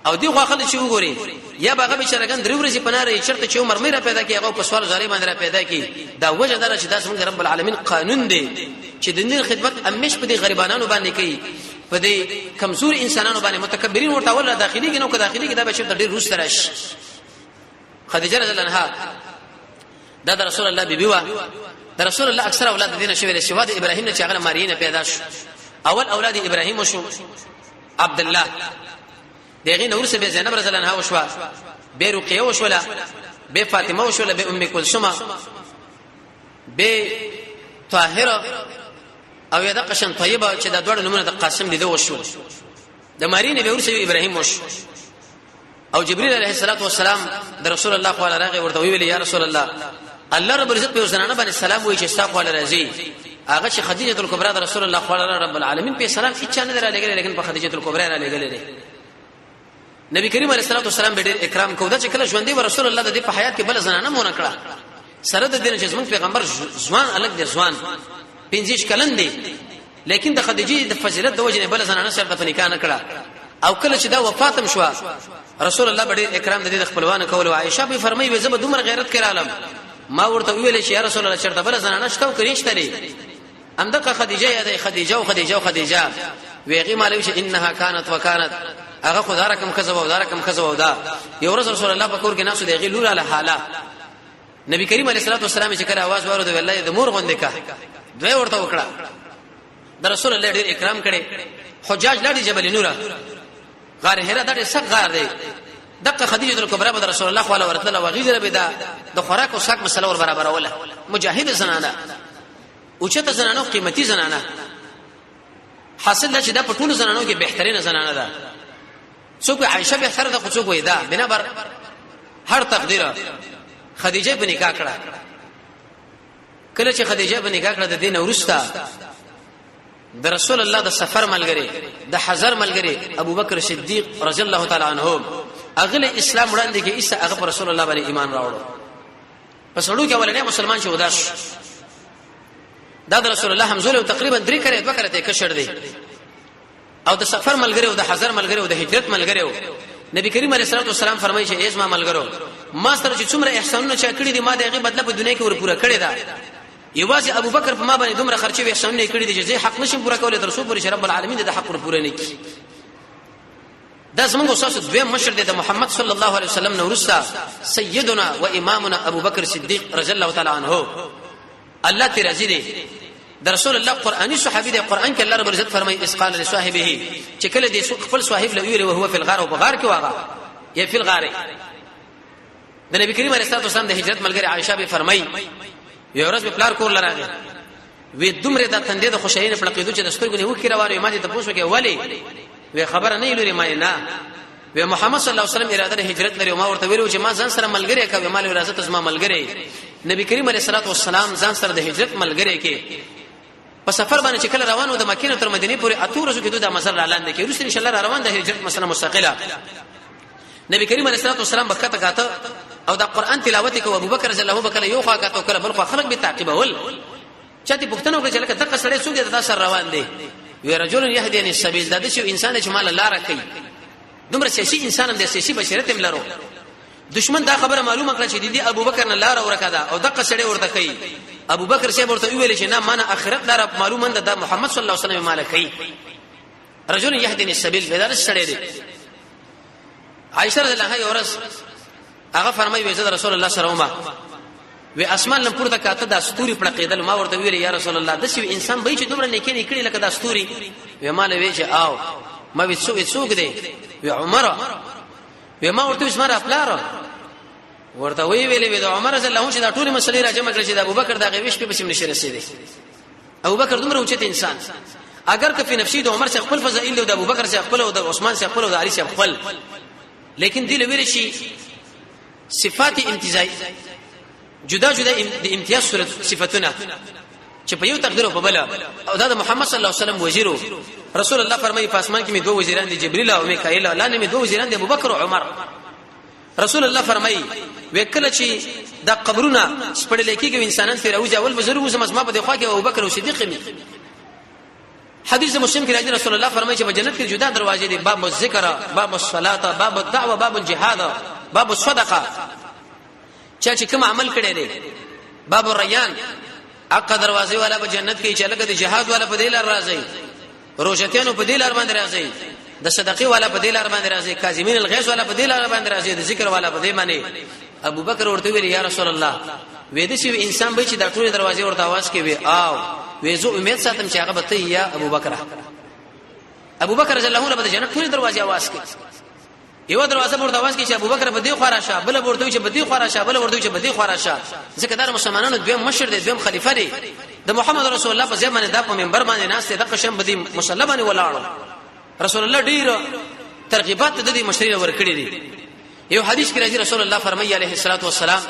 Speaker 1: او دی خو خلک چې وګوري یا باغه به شرګان درو ورځې پناره چرته چې عمر مې را پیدا کی هغه په سوال زاري باندې را پیدا کی دا وجه دره چې داس موږ رب العالمین قانون دی چې د دین خدمت امیش په دې غریبانو باندې کوي په دې کمزور انسانانو باندې متکبرین ورته ولا داخلي کې نو که داخلي کې دا به ډېر روس ترش خدیجه رضی الله عنها دا رسول الله بیبي وا دا رسول الله اکثر اولاد دینه شوی شهادت ابراهیم نه چې هغه مارینه پیدا شو اول اولاد ابراهیم شو عبد الله دغه نور سه به زینب رضی الله عنها وشوا به رقیه وشولا به فاطمه وشولا به ام کلثوم به طاهره او یدا قشن طیبه چې د دوړ نمونه د قاسم دي وشو د مارینه به ورسه ابراهیم وشو او جبريل عليه الصلاه والسلام د رسول الله صلی الله علیه ورته ویل یا رسول الله الله رب العزت په زنانه باندې سلام وایي چې استغفر الله رضی هغه چې خدیجه کلبرا د رسول الله صلی الله رب العالمین په سلام هیڅ نه درلګل لیکن په خدیجه کلبرا را لګل نبی کریم علیه الصلاه والسلام به ډېر اکرام کودا چې کله ژوندې و رسول الله د دې په حیات کې بل زنانه مونږ کړه سره د دین چې زموږ پیغمبر ځوان الګ دي ځوان 15 کلن دي لیکن د خدیجه د فضیلت د وجه بل زنانه سره په نکاح نه کړه او کله چې دا وفاتم شو رسول الله به اکرام د دې خپلوان کول او عائشه به فرمایي وې زب دومره غیرت کړالم ما ورته ویل چې یا رسول الله چرته بل زنانه شتو کړیشته لري امدقه خدیجه یا خدیجه او خدیجه او خدیجه ویغي مالوي چې انها كانت وكانت هغه خدای رقم کذب او دارکم کذب او دا یو ورځ رسول الله په کور کې ناسو دی غلول علی حاله نبی کریم علیه الصلاه والسلام چې کړه आवाज ورته والله د مور غوندې کا دوی ورته وکړه د رسول الله ډېر اکرام کړي حجاج لاړي جبل نور غار هرا د سق غار دی دغه خدیجه کبرا د رسول الله صلی الله علیه وسلم وغیره به د خوراک او ساک مسله ور برابر ولا مجاهد زنانه اوچته زنانه قیمتي زنانه حاصل چې دا په ټولو زنانو کې بهترینه زنانه ده څوک عائشه به سره د څوک وې ده بنا بر هر تقدیر خدیجه په نکاح کړه کله چې خدیجه په نکاح کړه د دین ورستا د رسول الله د سفر ملګری د حضر ملګری ابو بکر صدیق رضی الله تعالی عنہ اغله اسلام وړاندې کې ایسه هغه پر رسول الله باندې ایمان راوړ پس وړو کې ولنه مسلمان شو داش دا د رسول الله حمزه تقریبا 3 کړه 2 کړه ته کشر دی او د سفر ملګری او د حضر ملګری او د هجرت ملګری نبی کریم علیه الصلاه والسلام فرمایي چې ایزما ملګرو ما سره چې څومره احسانونه چا کړی دي ما دغه بدله په دنیا کې ور پوره کړی دا یوازې ابو بکر په ما باندې دومره خرچې و احسانونه کړی دي چې زه حق نشم پوره کولای در رسول پر رب العالمین د حق پوره نه کی دا زموږ اساس دویم مشر دی د محمد صلی الله علیه وسلم نو ورستا سیدنا و امامنا ابو بکر صدیق رضی الله تعالی عنہ الله تی رضی دی د رسول الله قرآنی صحابي دی قرآن کې الله رب العزت فرمایي اسقال لصاحبه چې کله دې خپل صاحب لوي او هو په الغار او بغار کې واغا یا په الغار د نبی کریم علیه الصلاه والسلام د هجرت ملګری عائشه به فرمایي یو ورځ په پلار کور لراغه وې دومره د تندې د خوشاینه په لقیدو چې د سترګو نه وکړه واره ما دې ته پوښتنه کې ولی وې خبره نه لري ما نه وې محمد صلی الله علیه وسلم اراده د هجرت لري ما ورته ویلو چې ما ځان سره ملګری کوي مال وراثت زما ملګری نبی کریم علیه الصلاه والسلام ځان سره د هجرت ملګری کې په سفر باندې چې کله روانو د مکه تر مدینه پورې اتورزو کې دوه مسر اعلان دي کې روس ان شاء الله روان د هجرت مسله مستقله نبی کریم علیه الصلاه والسلام بکته کاته او دا قران تلاوت کوي ابو بکر رضی الله عنه یو خوا کاته کله بل خوا خلق به تعقیب ول چاته پښتنو کې چې لکه دغه سړی څوک د تاسو روان دي وی رجل يهديني السبيل دا د شو انسان چې مال الله راکې دومره سیاسي انسان هم د سیاسي بشریت هم لرو دشمن دا خبره معلومه کړه چې دی ابو بکر نه لار ورکړه او دغه سړی ورته کوي ابو بکر شه ورته ویل چې نه معنا اخرت لار معلومه ده محمد صلی الله علیه وسلم مالکي رجل يهديني السبيل بدل سړی دی عائشه رضی الله عنها ورس هغه فرمایي وې رسول الله صلی الله علیه وسلم وی اسمان لم پورته کاته د استوري په قیدل ما ورته ویل یا رسول الله د شي انسان به چې دومره نیکی نه کړی لکه د استوري وی مال وی چې آو ما وی څوک دی وی عمر وی ما ورته اسمه خپلار ورته وی ویلې د عمر رضی الله عنه چې دا ټول مسلې را جمع کړې چې د ابوبکر دغه ویش په بسم نشه رسیدي ابوبکر دومره اوچت انسان اگر که په نفسي د عمر څخه خپل فضائل او د ابوبکر څخه خپل او د عثمان څخه خپل او د علي څخه خپل لیکن دې لویل شي صفات امتیازي جدا جدا د امتیاز صفاتونه چې په یو تقدیر په بل او دا محمد صلی الله علیه وسلم وزیرو رسول الله فرمایي په اسمان کې می دوه وزیران دي جبرئیل او میکائیل لاندې می دوه وزیران دي ابوبکر او عمر رسول الله فرمایي وکله چې دا قبرونه سپړل کېږي انسانان تیر اوځي اول بزرګ زما ما په دخوا کې ابوبکر او صدیق می حدیث مسلم کې راځي رسول الله فرمایي چې په جنت کې جدا دروازې دي باب الذکر باب الصلاه باب الدعوه باب الجهاد باب الصدقه چې کوم عمل کړي دي باب الریان اقا دروازې والا په جنت کې چې لکه د جهاد والا په دلار راځي روشتيانو په دلار باندې راځي د صدقې والا په دلار باندې راځي کاظمین الغیظ والا په دلار باندې راځي د ذکر والا په دې باندې ابو بکر ورته ویل یا رسول الله وې دې چې انسان به چې د ټول دروازې ورته आवाज کوي او وې زه امید ساتم چې هغه به ته یا ابو بکر رضی الله عنه په جنت ټول دروازې आवाज کوي یو دروازه ورته आवाज کوي چې ابو بکر بدی خورا شه بل ورته چې بدی خورا شه بل ورته چې بدی خورا شه ځکه دا مسلمانانو دویم مشر دی دویم خلیفہ دی د محمد رسول الله په ځمانه د په منبر باندې ناس ته د قشم بدی مسلمانې ولاړ رسول الله ډیر ترغیبات د دې مشري ورکړي دي یو حدیث کې راځي رسول الله فرمایي عليه الصلاه والسلام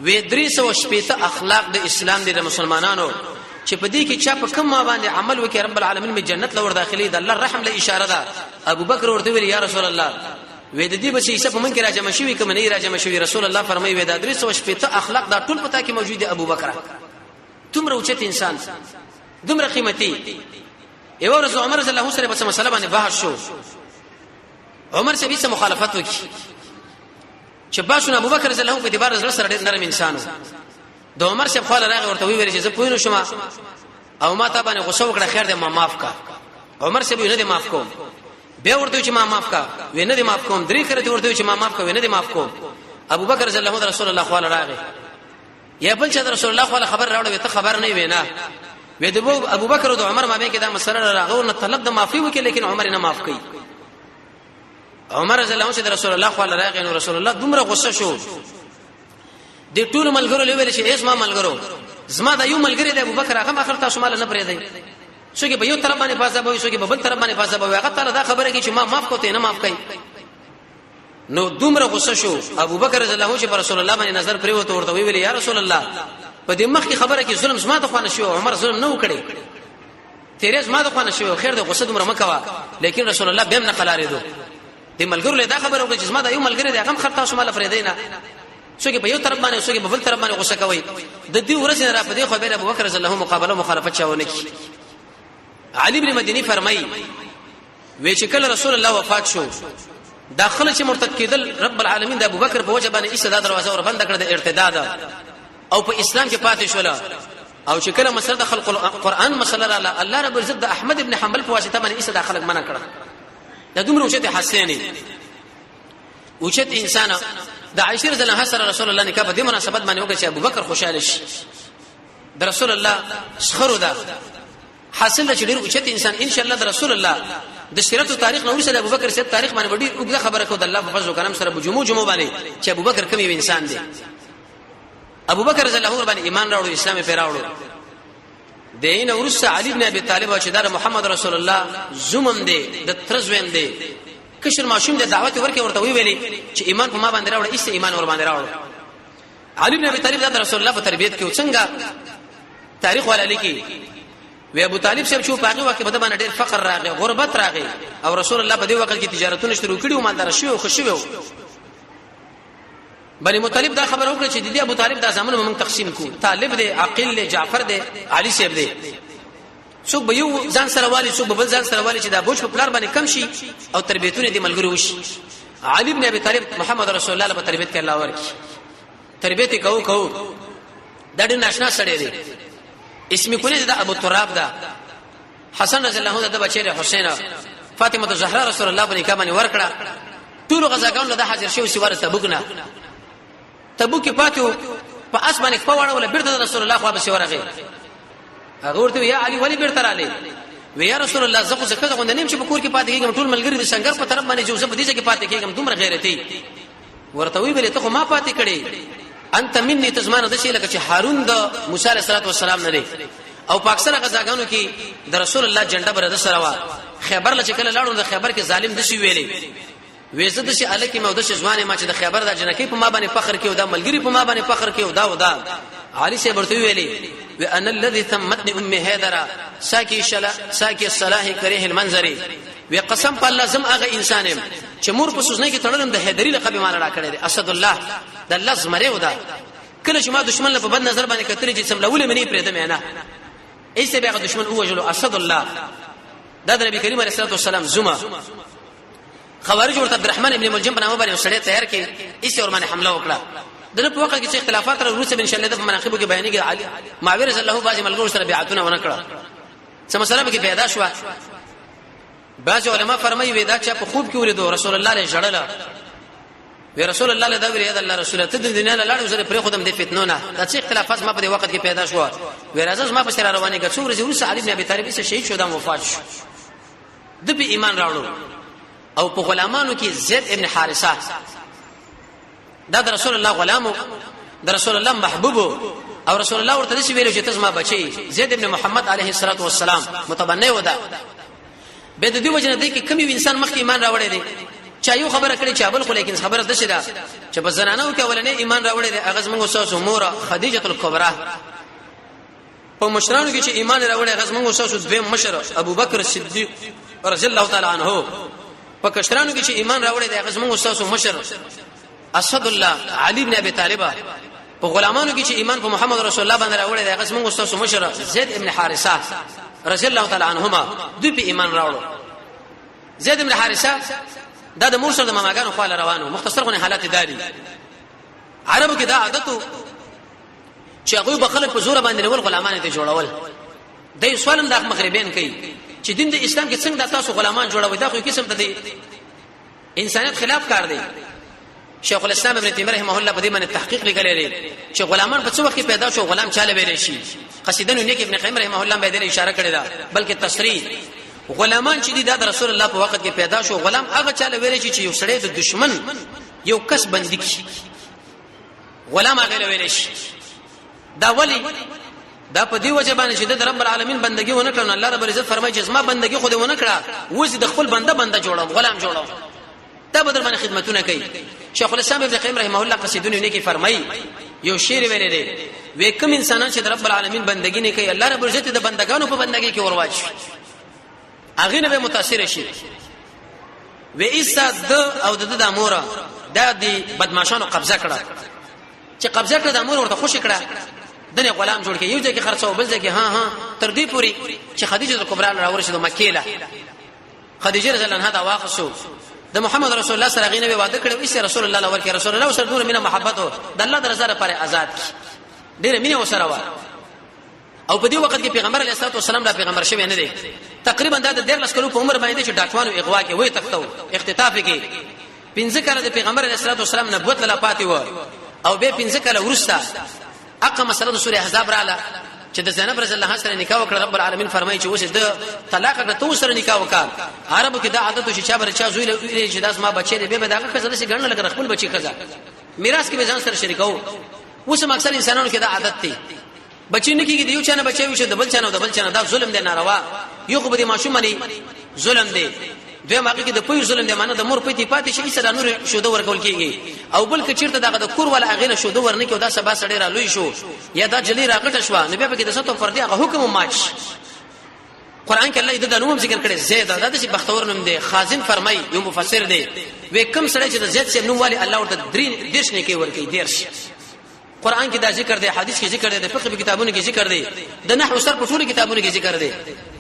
Speaker 1: و 380 اخلاق د اسلام دي د مسلمانانو چې په دې کې چا په کوم باندې عمل وکړي رب العالمین می جنت لور داخلي د الله رحم له اشاره ده ابو بکر ورته ویل یا رسول الله وې د دې بچي څه په من کې راځم شوی کوم نه راځم شوی رسول الله فرمایي وې د 380 اخلاق دا ټول پتا کې موجود دي ابو بکر تمره اوچت انسان دومره قیمتي یو ورځ عمر رضی الله سره په مسله باندې بحث شو عمر سره به مخالفت وکړي چې باسو ابو بکر رضی الله په اعتبار زړه سره ډېر نرم انسان د عمر شه خپل راغ ورته ویل چې زه پوینو شم او ما ته باندې غوسه وکړه خیر دې ما معاف کا عمر سره نه دې معاف کوم به ورته چې ما معاف کا وینه دې معاف کوم درې کړه ورته چې ما معاف کا وینه دې معاف کوم ابو بکر رضی الله عنه رسول الله خپل راغ یا بل چې رسول الله خپل خبر راوړ ته خبر نه وینا وې د ابو بکر او عمر ما به کې دا مسله راغو نه طلب د معافي وکړي لیکن عمر نه معاف کړي عمر رضی الله عنه رسول الله خپل راغ نو رسول الله دومره غوسه شو د ټول ملګرو لوي چې اسما ملګرو زما د یو ملګری د ابو بکر هغه اخر تاسو مال نه پرې دی څوک به یو طرف باندې فاصله وي څوک به بل طرف باندې فاصله وي هغه تعالی دا خبره کوي چې ما معاف کوته نه معاف کوي نو دومره غوسه شو ابو بکر رضی الله عنه چې رسول الله باندې نظر پرې وته ورته ویل یا رسول الله په دې مخ کې خبره کې ظلم زما ته خوانه شو عمر ظلم نه وکړي تیرې زما ته خوانه شو خیر د غوسه دومره مکوا لیکن رسول الله به نه قلارې دو دې ملګرو له دا خبره وکړي چې زما د یو ملګری دا هم خرطا شو مال پرې دی نه څوک په یو طرف باندې څوک په بل طرف باندې غوسه کوي د دې ورځې را په دې خبره ابو بکر رضی الله عنه مقابله مخالفت چاونه کی علي بن مديني فرمایي وی چې کله رسول الله وفات شو داخله چې مرتد کېدل رب العالمین د ابو بکر په وجه باندې ایسه دا دروازه ور بند کړه د ارتداد او په اسلام کې پاتې شول او چې کله مسله د خلق القرآن مسله را الله رب عزت د احمد ابن حنبل په واسطه باندې ایسه داخله منع کړه دا دومره اوچته حسینی اوچته انسان د عائشہ رضی الله عنها سره رسول الله نکاح په دې مناسبت باندې وکړ چې ابو بکر خوشاله شي د رسول الله شخرو ده حاصل د چډیر اوچت انسان ان شاء الله د رسول الله د سیرت او تاریخ نو سره ابو بکر سره تاریخ باندې وړي او خبره کو د الله په فضل او کرم سره جمعو باندې چې ابو بکر کوم یو انسان دی ابو بکر رضی الله عنه باندې ایمان راوړو اسلام یې پیراوړو دین ورث علی بن ابي طالب او چې د محمد رسول الله زومم دی د ترزوین دی کشر ماشوم د دعوت ورکه ورته ویلي چې ایمان په ما باندې راوړ ایسه ایمان ور باندې راوړ علي بن ابي طالب د رسول الله په تربيت کې څنګه تاریخ ولا لیکي وی ابو طالب صاحب شو پاغي وکه په باندې ډېر فقر راغی غربت راغی او رسول الله په دې وخت کې تجارتونه شروع کړي او مالدار شو خوشي وو بني مطلب دا خبر وکړه چې د ابو طالب دا زمانه موږ تقسیم کو طالب دی عقیل دی جعفر دی علي صاحب دی څوک به یو ځان سره والی څوک به بل ځان سره والی چې دا بوج په پلار باندې کم شي او تربیتونه دي ملګری وشي علي بن ابي طالب محمد رسول الله په تربیت کې الله ورکی تربیت کو دا ډېر ناشنا سره دی اسمی کونه دا ابو تراب دا حسن رضی الله عنه د بچی حسین فاطمه زهرا رسول الله باندې کا باندې ورکړه ټول غزاګانو د حاضر شو سوار تبوک نه تبوک پاتو په اسمانه په وړه ولا بیرته رسول الله خو به سورغه هغه ورته یا علي ولی بیرته رااله و یا رسول الله زخه زکه غوند نیم چې په کور کې پاتې کېږم ټول ملګری د څنګه په طرف باندې جوزه په دې کې پاتې کېږم دومره غیرتي ورته وی ویل ته خو ما پاتې کړي انت مني تزمانه د شي لکه چې هارون د موسی عليه السلام نه دی او پاکستان غزاګانو کې د رسول الله جنډه بر د سره وا خیبر لچ کله لاړو د خیبر کې ظالم دشي ویلي وېزه د شي الکه مو د ځوانه ما چې د خبر د جنکی په ما باندې فخر کې او د ملګری په ما باندې فخر کې او دا علي سي ورته ویلي وان الذي ثمتني امي هيدرا ساكي الصلاح كريه المنظر وقسم په الله زم هغه انسان چې مور په سوزنه کې تړلم د هيدري لقب مال را کړی دی اسد الله د الله زمره ودا کله چې ما دشمن له په بد نظر باندې کتري چې سملول مني پرې دمه نه ایسه به دشمن او وجلو اسد الله د نبی کریم علیه الصلاه والسلام زما خوارج ورته عبدالرحمن ابن ملجم په نامه باندې وسړی تیار کې ایسه ور باندې حمله وکړه دغه په وخت کې چې اختلافات را روسه بن شله د مناقبو کې بیانې کې علي معاویه رضی الله باز ملګرو سره بیعتونه ونکړه څه مسله به کې پیدا شو بعض علما فرمایي ودا چې په خوب کې ولیدو رسول الله له جړل وی رسول الله له دا ویل الله رسول ته د دنیا له لاړو سره پرې خودم د فتنونه دا چې اختلافات ما په دې وخت کې پیدا شو وی راځه ما په سره روانه کې څو ورځې وروسته علي بن ابي طالب سره شهید شو دا وفات شو د په ایمان راوړو او په غلامانو کې زید ابن حارثه دا د رسول الله غلامو د رسول الله محبوب او رسول الله ورته دې ویلو چې تاسو ما بچي زید ابن محمد عليه الصلاه والسلام متبنه ودا به د دې وجنه دې کې کمی انسان مخکې ایمان راوړی دی چا یو خبره کړي چې بل خو لیکن خبره ده چې په زنانو کې اولنې ایمان راوړی دی هغه زموږ استاد موره خدیجه الکبرى په مشرانو کې چې ایمان راوړی هغه زموږ استاد دویم مشر ابو بکر صدیق رضی الله تعالی عنه په کشرانو کې چې ایمان راوړی دی هغه زموږ استاد مشر اسد الله علي بن ابي طالب په غلامانو کې چې ایمان په محمد رسول الله باندې راوړی دی هغه زموږ استاد مشر زید ابن حارثه رضی الله تعالی عنهما دوی په ایمان راوړو زید ابن حارثه دا د مور سره د ماماګانو خواله روانو مختصر غو حالات داري عربو کې دا عادتو چې هغه به خلک په زور باندې ول غلامان ته جوړول د سوالم د مغربین کوي چې دین د اسلام کې څنګه تاسو غلامان جوړوي دا خو قسم ته انسانیت خلاف کار دی شیخ الاسلام ابن تیمیه رحمه الله په دې باندې تحقیق وکړي چې غلامان په څو وخت پیدا شو غلام چاله ویل شي قصیدنو نیک ابن قیم رحمه الله به دې اشاره کړی دا بلکې تصریح غلامان چې د رسول الله په وخت کې پیدا شو غلام هغه چاله ویل شي چې یو سړی د دشمن یو کس بندي کی غلام هغه ویل شي دا ولی دا په دی وجه باندې چې د رب العالمین بندگی ونه کړنه الله رب عزت فرمایي چې ما بندگی خو دې ونه کړه وځي د خپل بنده جوړم غلام جوړم دا بدر باندې خدمتونه کوي شیخ الاسلام ابن قیم رحمه الله قصیدونه نیکی فرمایي یو شعر ویل دی وې کوم انسانان چې د رب العالمین بندگی نه کوي الله رب عزت د بندگانو په بندگی کې ورواچ اغه نه به متاثر شي و ایسا د او د اموره د بدمعشانو قبضه کړه چې قبضه کړه د امور ورته خوش کړه دنه غلام جوړ کې یو ځکه خرڅو بل ځکه ها تر دې پوری چې خدیجه کبرا راورشه د مکه له خدیجه رضی الله عنها دا واخصو د محمد رسول الله سره غینه وعده کړو چې رسول الله لور کې رسول الله سره نور مینه محبت د الله درزه لپاره آزاد ډیره مینه وسره و او په دې وخت کې پیغمبر علیه الصلاه والسلام دا پیغمبر شوی نه دی تقریبا د 13 کلو په عمر باندې چې ډاکوانو اغوا کې وې تختو اختطاف کې 15 کاله د پیغمبر علیه الصلاه والسلام نبوت لا پاتې و او به 15 کاله ورسته اقا مسله د سوره احزاب رااله چې د زینب رضی الله عنها سره نکاح وکړ رب العالمین فرمایي چې اوس د طلاق کړه تو سره نکاح وکړ عربو کې دا عادت چې چا بر چا زوی له چې داس ما بچی دی به داګه کزه شي ګڼل لګ خپل بچی کزه میراث کې به ځان سره شریکو اوس اکثر انسانانو کې دا عادت دی بچی نه کېږي دیو چانه بچي وشه د بل چانه دا ظلم دی ناروا یو خو به ماشوم باندې ظلم دی دوی ماګه کې د پوی ظلم دی معنی د مور پېتی پاتې شي سره نور شوده ورکول کېږي او بل کې چیرته دغه د کور ولا اغه شوده ورنه کې دا سبا سړی را لوي شو یا دا جلی راغټ شو نو به کې د ستو فردي هغه حکم ماچ قران کې الله د نوم ذکر کړي زید دا د بختور نوم دی خازن فرمای یو مفسر دی وې کم سړی چې د زید سیم نوم والی الله ورته دیش نه کې ور کوي دیرش قران کې دا ذکر دی حدیث کې ذکر دی د فقہ په کتابونو کې ذکر دی د نحو سر په ټولو کتابونو کې ذکر دی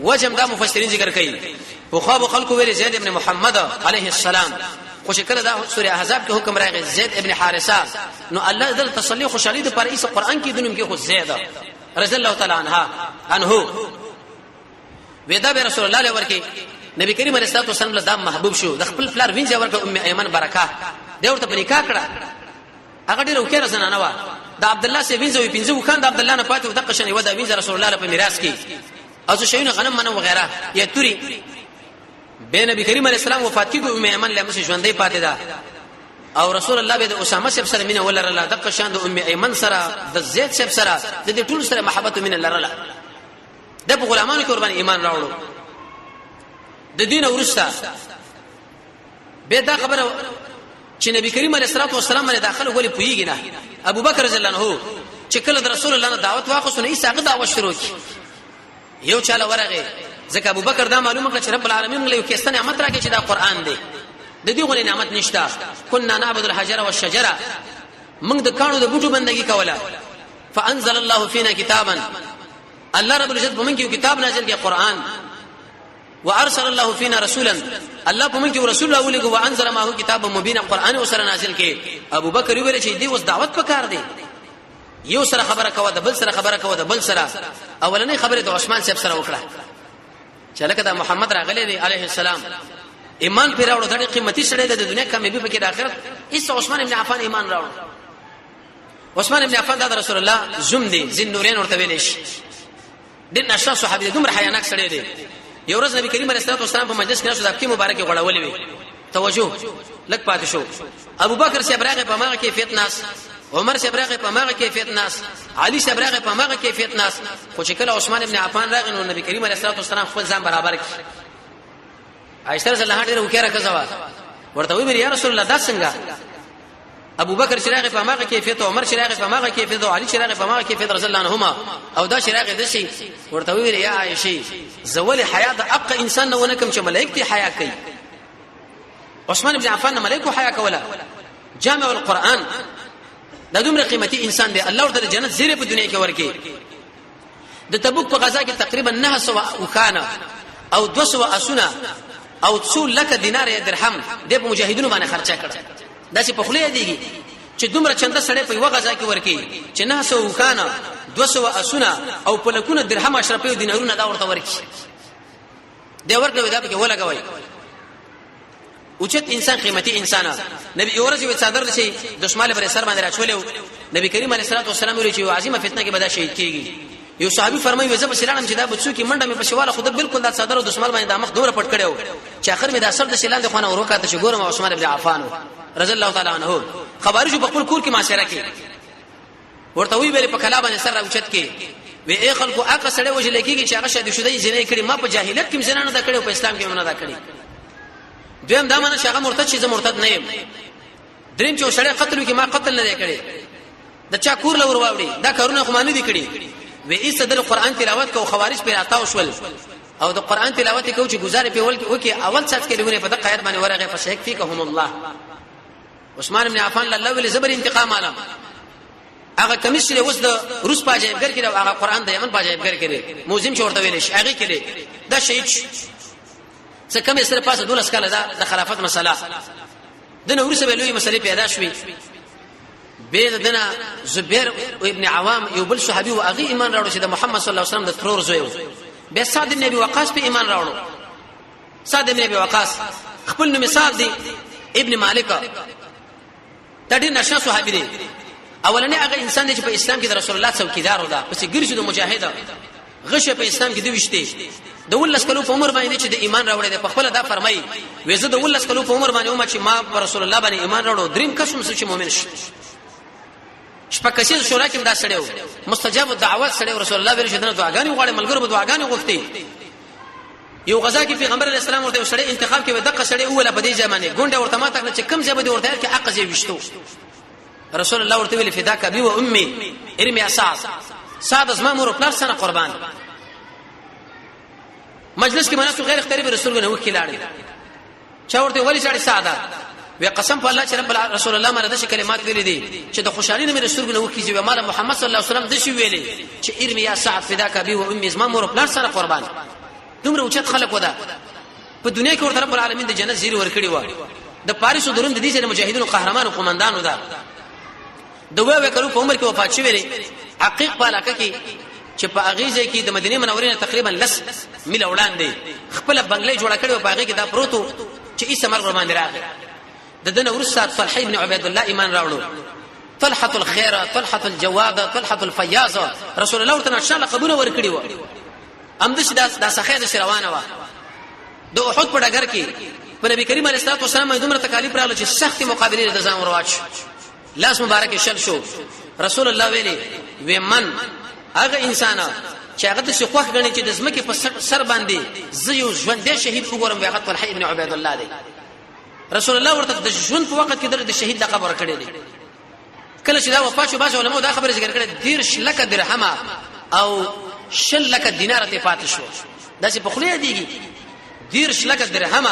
Speaker 1: وجم دا مفسرین ذکر کوي وخاب خلق ویل زید ابن محمد علیه السلام خو شکل دا سوره احزاب کې حکم راغی زید ابن حارثه نو الله دل تسلی خوشالي د پر ایس قران کې دنم کې خو زید رضی الله تعالی عنه ودا به رسول الله علیه ورکه نبی کریم علیه الصلاه والسلام له دام محبوب شو د خپل فلار وینځه ورکه ام ایمن برکه دا ورته نکاح کړه هغه ډیره وکړه زنانه وا د عبد الله سي وینځه وي پنځه وکاند عبد الله نه پاتې د قشنه ودا وینځه رسول الله په میراث کې او څه شيونه غنم منو وغيرها یا توري به نبی کریم علیه السلام وفات کیږي ام ایمن له مسې ژوندې پاتې ده او رسول الله به د اسامه سره سره مینه ولرله د قشان د ام ایمن سره د زید سره د دې ټول سره محبت مینه لرله د غلامانو قربان ایمان راوړو د دین ورسته به دا خبره چې نبی کریم علیه الصلاه والسلام باندې داخله غولي پویږي نه ابو بکر رضی الله عنه چې کله د رسول الله دعوت واخصونه یې څنګه دعوت شروع کی یو چاله ورغه ځکه ابو بکر دا معلومه کړ چې رب العالمین له یو کیسه نعمت راکړي چې دا قران دی د دې غوړي نعمت نشتا كنا نعبد الحجر والشجره موږ د کانو د بوټو بندگی کوله فانزل الله فينا كتابا الله رب العزت په موږ کې کتاب نازل کړي قران وارسل الله فينا رسولا الله په موږ کې رسول الله ولګو وانزل معه كتابا مبينا قران وسره نازل کړي ابو بکر ویل چې دې اوس دعوت پکار دی یو سره خبره کوي د بل سره خبره کوي د بل سره اولنې خبره د عثمان صاحب سره وکړه چې لکه دا محمد راغلی دی عليه السلام ایمان پیراوړو د قیمتي سره د دنیا کامیابی په کې د آخرت اس عثمان ابن عفان ایمان راوړ عثمان ابن عفان د رسول الله زم دي ذن نورین ورته ویل شي د نشه صحابي دومره حیاناک سره دی یو ورځ نبی کریم علیه الصلاه والسلام په مجلس کې نشو د کې مبارکه غړولې وي توجه لک پاتې شو ابو بکر صاحب راغی په ماغه کیفیت ناس عمر صاحب راغی په ماغه کیفیت ناس علي صاحب راغی په ماغه کیفیت ناس خو چې کله عثمان ابن عفان راغی نو نبی کریم علیه الصلاه والسلام خپل ځان برابر کړ عائشہ رضی الله عنها ډیره وکړه کزوا ورته وی یا رسول الله دا څنګه ابو بکر شراغ په ماغه کیفیت عمر شراغ په ماغه کیفیت علي شراغ په ماغه کیفیت رضی الله عنهما او دا شراغ د شي ورته وی یا عائشه زول حیات اق انسان نه ونکم چې ملائکه حیا کوي عثمان ابن عفان ملائکه حیا کوله جامع القرآن دا دومره قیمتي انسان دی الله ورته جنت زیره په دنیا کې ورکي د تبوک په غزا کې تقریبا 900 وکانه او 200 اسونه او 2 لک دینار یا درهم د مجاهدونو باندې خرچه کړ دا چې په خله دیږي چې دومره چنده سړې په وغزا کې ورکی چې 900 وکانه 200 اسونه او په لکونه درهم اشرفي دینارونه دا ورته ورکی دی ورته دا په ولګوي اوچت انسان قیمتي انسان نبی اورځي و صدر شي دشماله پر سر باندې راچولیو نبی کریم علیه الصلاه والسلام ویل چې یو عظیمه فتنه کې بدا شهید کیږي یو صحابي فرمایي وځه په سلام چې دا بچو کې منډه مې په شواله خود بالکل دا صدر او دشمال باندې د مخ دوره پټ کړو چې اخر مې دا سر د سلام د خونه وروکاته چې ګورم عثمان ابن عفان رضی الله تعالی عنہ خوارج په خپل کور کې معاشره کې ورته وی ویل په کلا باندې سر راوچت کې وی اي خلکو اقا سړی وجه لکېږي چې هغه شادي شوی زینې کړي ما په جاهلیت کې زنانه دا کړو په اسلام کې نه دا کړی دویم دا معنی چې هغه مرتد شي زه مرتد نه یم دریم چې سړی قتل کې ما قتل نه کړي د چا کور لور واوړي دا کارونه خو مانه دي کړي وی ای صدر قران تلاوت کو خوارج پر آتا وشول او د قران تلاوت کو چې گزارې په ول کې وکي اول څاڅ کې لګونه په دغه آیت باندې ورغه فشیک فیکهم الله عثمان ابن عفان الله ویل زبر انتقام عالم هغه کمیس له وس د روس پاجایبګر کړي هغه قران د یمن پاجایبګر کړي موزیم شورته ویل شي هغه کړي دا شهید څه کومه سره پاسه 12 کاله د خلافت مسله د نو ورسره لوی مسلې پیدا شوې به دنا زبیر ابن عوام یو بل صحابي او اغي ایمان راوړ چې د محمد صلی الله علیه وسلم د ترور زوی به سعد بن ابي وقاص په ایمان راوړ سعد بن ابي وقاص خپل نو مثال دی ابن مالک دا ډېر نشه صحابي دی اولنې هغه انسان دی چې په اسلام کې د رسول الله څوکیدار و دا پس ګرځي د مجاهد غشه په اسلام کې دی وشته د ولس کلو په عمر باندې چې د ایمان راوړی دی په خپل دا فرمایي وېزه د ولس کلو په عمر باندې او چې ما رسول الله باندې ایمان راوړو دریم قسم چې مؤمن شي شپکشي شورا کې دا سړیو مستجاب الدعوات سړیو رسول الله ویل چې دغه دعاګانې غواړي ملګرو به دعاګانې غوښتي یو غزا کې پیغمبر علیه السلام ورته سړی انتخاب کې دغه سړی اوله په دې ځمانه ګونډه ورته ما تک چې کم ځای به ورته کې عقز وشتو رسول الله ورته ویل فداک ابي و امي ارمي اساس ساده زما مور خپل سره قربان مجلس کې مناسو غیر اختیاري به رسول الله وکیل اړ چا ورته ولی سړی ساده وی قسم په الله چې رب رسول الله مره د کلمات ویلې دي چې د خوشالۍ نه رسول الله وکیږي و مال محمد صلی الله علیه وسلم د شی ویلې چې ارمي یا سعد فداک ابي و امي زما مور خپل سره قربان دومره اوچت خلق ودا په دنیا کې ورته رب العالمین د جنت زیری ورکړي و د پاریس او درون د دې سره مجاهدونو قهرمانو قومندانو دا دوه وکړو په عمر کې وفات شوی لري حقیق په علاقه کې چې په اغیزه کې د مدینه منورې نه تقریبا لس میل وړاندې خپل بنگلې جوړ کړو په هغه کې دا پروتو چې ایسه مرګ باندې راغی د دنه ورسره طلحه ابن عبید الله ایمان راوړو طلحه الخير طلحه الجواد طلحه الفياض رسول الله تعالی انشاء الله قبول ورکړي و امدش دا سخه د روانه و د احد په ډګر کې په نبی کریم علیه الصلاه والسلام دومره تکالیف راغله چې سخت مقابله د ځان ورواچ لاس مبارک شل شو رسول الله ویلي ومن هغه انسان چې هغه د شخوخ غني چې د زمکه په سر باندې زيو ژوندې شهید وګورم هغه طلحه ابن عبید الله دی رسول الله ورته د ژوند په وخت کې د شهید لقب ورکړی دی کله چې دا وفات شو باز علماء دا خبره ذکر کړي 10 لک درهم او 6 لک دینار ته پاتې شو دا چې په خله دیږي 10 لک درهم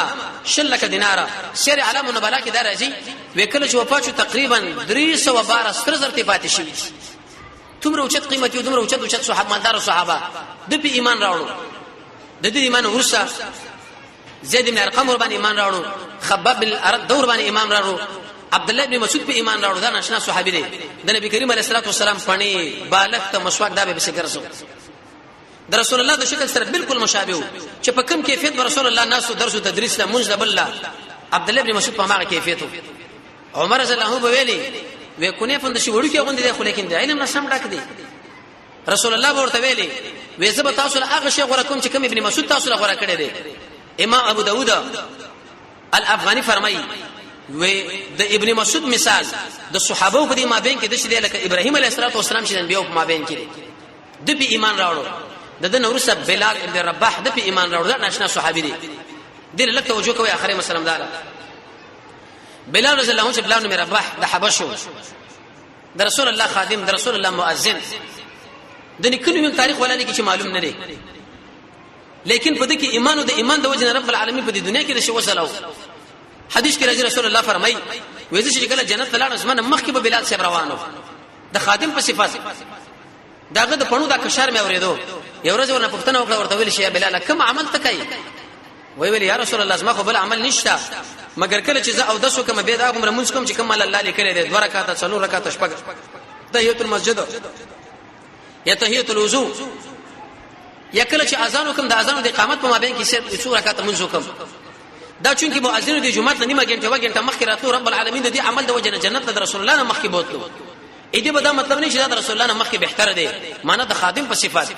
Speaker 1: 6 لک دینار سیر علم النبلا کې دا راځي وکړه چې وفات شو تقریبا 312 ستر ته پاتې شي تمره اوچت قیمت یو تمره اوچت صحابه مالدار صحابه د په ایمان راوړو د دې ایمان ورسره زید بن ارقم ور باندې ایمان راوړو خباب بن الارد دور باندې ایمان راوړو عبد الله بن مسعود په ایمان راوړو دا ناشنا صحابي دي د نبی کریم علیه الصلاه والسلام پانی بالغ ته مسواک دا به څنګه د رسول الله د شکل سره بالکل مشابه وو چې په کوم کیفیت رسول الله ناسو درس او تدریس له منځ بالله عبد الله بن مسعود په هغه کیفیت عمر رضی الله عنه ویلي وکونه فند شي وړو کې غوندي دی خو لیکن د علم نه سم ډک دی رسول الله ورته ویلي وې زب تاسو هغه شی غوړه کوم چې کوم ابن مسعود تاسو غوړه کړی دی امام ابو داود الافغانی فرمایي و د ابن مسعود مثال د صحابه په دې مابین کې د شې لکه ابراهيم عليه السلام چې نبی په مابین کې د به ایمان راوړو د نورسه بلال ابن رباح د به ایمان راوړو دا ناشنا صحابي دي دې له توجه کوي اخره مسلم دار بلال رضی الله عنه بلال بن رباح د حبشو د رسول الله خادم د رسول الله مؤذن د نکلو تاریخ ولا نه کې معلوم نه دی لیکن په دې کې ایمان او د ایمان د وجه رب العالمین په دې دنیا کې رسول وسلو حدیث کې راځي رسول الله فرمایي وایي چې کله جنت ته لاړ اسمنه مخکې به بلال صاحب روانو د خادم په صفات داغه د پڼو دا کشار مې اوریدو یو ورځ ورنه پښتنه وکړه ورته ویل شي بلال کوم عمل تکای وی یا رسول الله زما خو بل عمل نشته مگر کله چې زه او دسو کوم به دا کوم رمز کوم چې کوم الله لیکل دي 2 رکعات 3 رکعات شپږ تحیت المسجد یا تحیت الوضو یا کله چې اذان وکم د اذان د اقامت په مابین کې 2 رکعات منځ وکم دا چونکی مؤذن دی جمعه نیمه غنټه وګنټه مخکې راتلو رب العالمین د دې عمل د وجه جنت د رسول الله نه مخکې بوتلو اې دې به دا مطلب نه چې د رسول الله نه مخکې بهتر دی معنا د خادم په صفات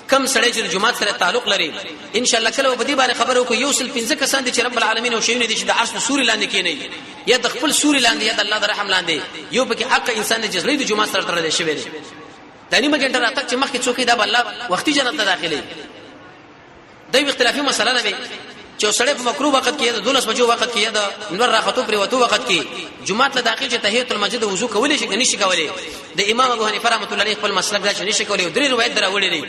Speaker 1: کم سړی چې جمعه سره تعلق لري ان شاء الله کله په دې باندې خبرو کو یو سل 15 کسان دي چې رب العالمین او شیونه دي چې د عرش سوري لاندې کې نه یا د خپل سوري لاندې یا د الله د رحم لاندې یو پکې حق انسان د جزلې د جمعه سره تړل شوی دی د نیمه غنټه راته چې مخکې څوک دا الله وختي جنت ته داخلي دوی اختلافي مسله نه وي چې سړی په مکروه وخت کې د 12 بجو وخت کې د نور راخطو پر وته وخت کې جمعه ته داخل چې تحیت المسجد وضو کولې شي نشي کولې د امام ابو حنیفه رحمۃ اللہ علیہ خپل مسلک دا نشي کولې درې روایت دراوړي دي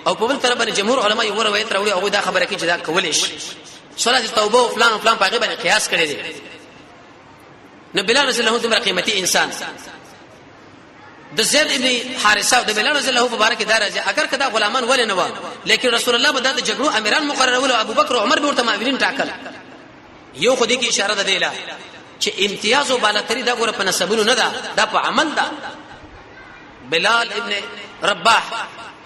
Speaker 1: او په بل طرف باندې جمهور علما یو روایت راوړي او دا خبره کوي چې دا کولې شي صلاه توبه او فلان فلان په غیبه قیاس کړي دي نو بلال رضی الله عنه قیمتي انسان د زید ابن حارثه او د بلال رضی الله مبارک درجه اگر کدا غلامان ول نه و لیکن رسول الله بده د جګړو امیران مقرر ول او ابو بکر او عمر به ورته معاونین ټاکل یو خو دې کې اشاره ده دیلا چې امتیاز او بالاتری دا ګوره په نسبونو نه ده دا په عمل ده بلال ابن رباح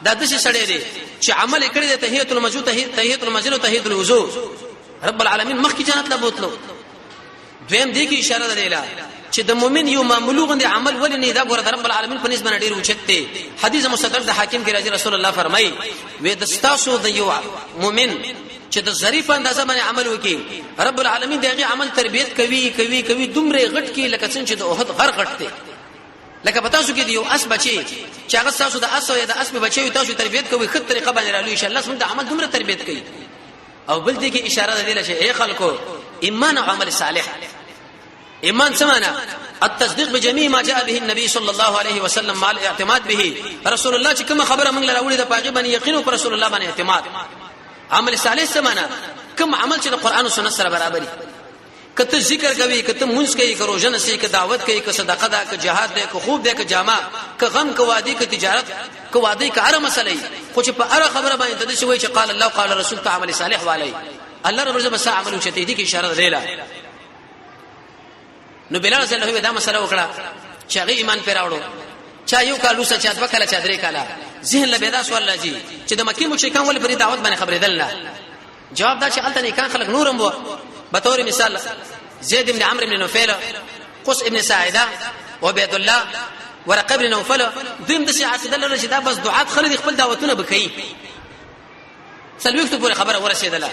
Speaker 1: دا د څه سړی دی چې عمل کړی د تحیت المسجد تحیت المسجد او تحیت الوضو رب العالمین مخکې جنت لا بوتلو دویم دې کې اشاره ده دیلا چې د مؤمن یو معمولو غندې عمل ولې نه دا ګوره رب العالمین په نسبت ډیر اوچت دی حدیث مستدرک د حاکم کې راځي رسول الله فرمایي وې د ستاسو د یو مؤمن چې د ظریف اندازه باندې عمل وکي رب العالمین دغه عمل تربیت کوي دومره غټ کې لکه څنګه چې د احد غر غټ دی لکه پتا شو کې دی یو اس بچي چې هغه تاسو د اس یا د اس بچي تاسو تربیت کوي خط طریقه باندې رالو ان شاء الله سم د عمل دومره تربیت کوي او بل دې کې اشاره ده چې اي خلکو ایمان او عمل صالح ایمان سمانا التصديق بجميع ما جاء به النبي صلى الله عليه وسلم مع الاعتماد به رسول الله چې کوم خبره موږ لراوړي د پاغي باندې یقین او رسول الله باندې اعتماد عمل صالح سمانا کوم عمل چې د قران او سنت سره برابرۍ کته ذکر کوي کته مونږ کوي که روزنه سي که دعوت کوي که صدقه ده که جهاد ده که خوب ده که جامع که غم که وادي که تجارت که وادي که هر مسله خو چې په هر خبره باندې د دې شوی چې قال الله قال رسول ته عمل صالح والي الله رب عزت بس عمل چته دي کې اشاره ده نو بلال رضی الله دا مسله وکړه چې هغه ایمان پیراوړو چا یو کالو څه چا دوه کاله چا درې کاله ذهن له پیدا سوال راځي چې د مکی مشرکان ول پر دعوت باندې خبرې دلنه جواب دا چې الته نه کان خلک نورم وو به تور مثال زید بن عمرو بن نوفل قص ابن ساعده وعبد الله ورقه بن نوفل دیم د عقیده لري چې دا بس دعات خلک خپل دعوتونه بکړي سلويخت پورې خبره ورسېدله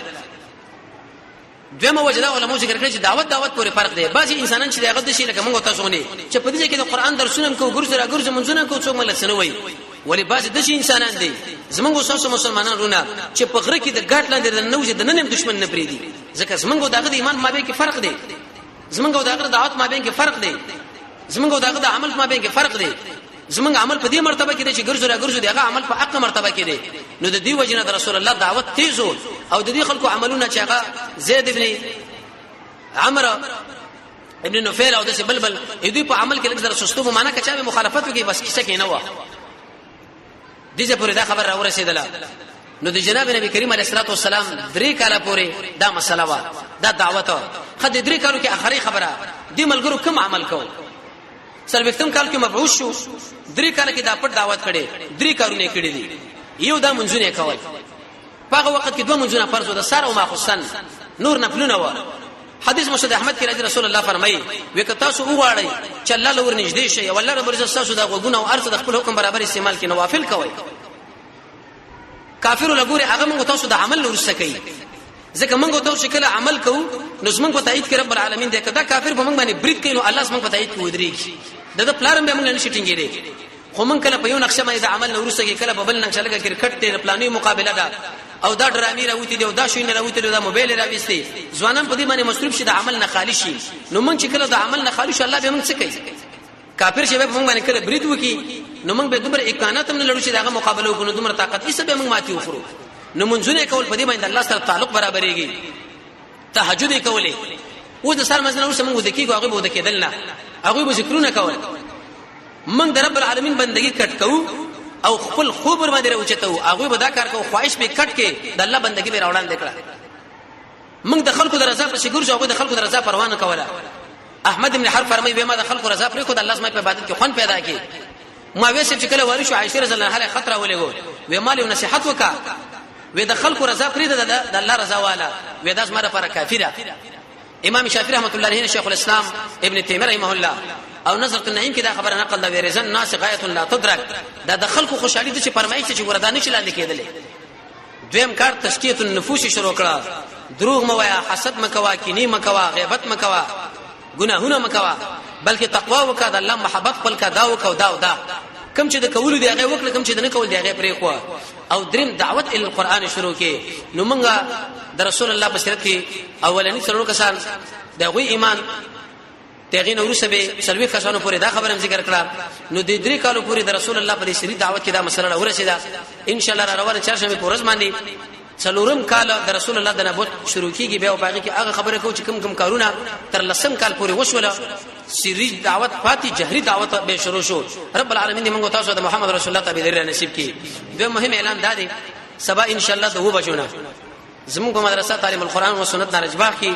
Speaker 1: دغه وجدا علماء ذکر کړی چې دعوت پورې فرق دی بعضي انسانان چې دغه د شي لکه موږ تاسو نه چې په دې کې د قران درسونه کو ګرځره منځونه کو څوک مل سنوي ولی بعضي د شي انسانان دي زمونږ اوسه مسلمانان رونه چې په غره کې د ګټ لاندې د نوځي د نن دشمن نه پریدي ځکه زمونږ دغه د ایمان مابه کې فرق دی زمونږ او دغه دعوت ما بین کې فرق دی زمونږ او دغه عمل ما بین کې فرق دی زمونږ عمل په دې مرتبه کې دی چې ګرځو دغه عمل په حق مرتبه کې دی نو د دې وجنه د رسول الله دعوت تیزو او د دې خلکو عملونه چې هغه زید ابن عمرو ابن نفیل او د بلبل دوی په عمل کې لږ سستو په معنا کچا به مخالفت وکي بس کیسه کې نه و دغه پورې دا خبر را ورسېدله نو د جناب نبی کریم علیه الصلاه والسلام 3 کاله پورې دا مسله و دا دعوت خد 3 کالو کې اخري خبره دی ملګرو کوم عمل کو سلوختم کال کې مبعوث شو 3 کاله کې دا پټ دعوت کړي 3 کارونه کړي دي یو دا منځونه کول هغه وخت کې 2 منځونه فرض و د سار او ماخصن نور نفلونه و حدیث مسعود احمد کې رسول الله فرمایي وکتا سو وغواړي چې الله لور نږدې شي او الله رب عزت تاسو دا غوونه او ارث د خپل حکم برابر استعمال کې نوافل کوي کافر لګوري هغه موږ تاسو د عمل لورسه کوي ځکه موږ تاسو کله عمل کوو نو زمونږ په تایید کې رب العالمین دې کدا کافر په موږ باندې برید کوي نو الله زمونږ په تایید کې ودرېږي د پلان به موږ نه شټینګې دي خو موږ کله په یو نقشه باندې د عمل لورسه کې کله په بل نقشه لګا کرکټ ته پلاني مقابله ده او دا ډرامي راوتی دی او دا شوینه راوتی دی دا موبایل راويستي ځوانان په دې باندې مصروف شي د عمل نه خالی شي نو موږ چې کله د عمل نه خالی شي الله به موږ څه کوي کافر شي به موږ باندې کله برید وکي نو موږ به دومره امکانات هم نه لرو چې داغه مقابله وکړو دومره طاقت یې به موږ ماتي وخورو نو منځونه کول په دې باندې الله سره تعلق برابرېږي تهجد کولې و د سر مزنه ورسره موږ دکې هغه به دکېدل نه هغه به ذکرونه کول موږ د رب العالمین بندگی کټ کوو او خپل خوبر باندې راوچتو هغه به دا کار کوو خواهش به کټ کې د الله بندگی به راوړان دکړه موږ د خلکو د رضا پر شګور شو د خلکو د رضا پروا نه کوله احمد ابن حرب فرمایي به ما د خلکو رضا پر خو د الله سمه په عبادت کې خون پیدا کی ما ویسه چې کله وارث عائشه رضی الله عنها خطر ولګو و مال نصيحت وکا و د خلکو رضا پر د الله رضا والا و داس مره پر کافره امام شافعي رحمت الله علیه شیخ الاسلام ابن تیمیه رحمه الله او نظرت النعیم کې دا خبره نقل دا ورزن ناس غایه لا تدرک دا د خلکو خوشحالي د چې فرمایي چې وردانه چلا لیکېدل دویم کار تشکیه النفوس شروع کړه دروغ موایا حسد مکوا کینی مکوا غیبت مکوا گناهونه مکوا بلکې تقوا وکړه د الله محبت خپل کا دا وکاو دا کم چې د کول دی هغه وکړه کم چې د نه کول دی هغه پرې خو او دریم دعوت ال القرآن شروع کې نو موږ د رسول الله په سیرت کې اولنی څلور کسان دا غوي ایمان تغین ورسه به سلوي کسانو پورې دا خبره ذکر کړه نو د 3 کالو پورې د رسول الله په سری دعوت کې دا مسله ورسېده ان شاء الله روانه چهارشنبه پورز باندې څلورم کال د رسول الله د نبوت شروع کیږي به او باقي کې هغه خبره کو چې کم کارونه تر لسم کال پورې وشوله سری دعوت فاتي جهري دعوت به شروع شو رب العالمین دې موږ تاسو د محمد رسول الله تابع نصیب کړي به مهم اعلان دادې سبا ان شاء الله 2 بجونه زموږ په مدرسه تعلیم القرآن او سنت نارجباغ کې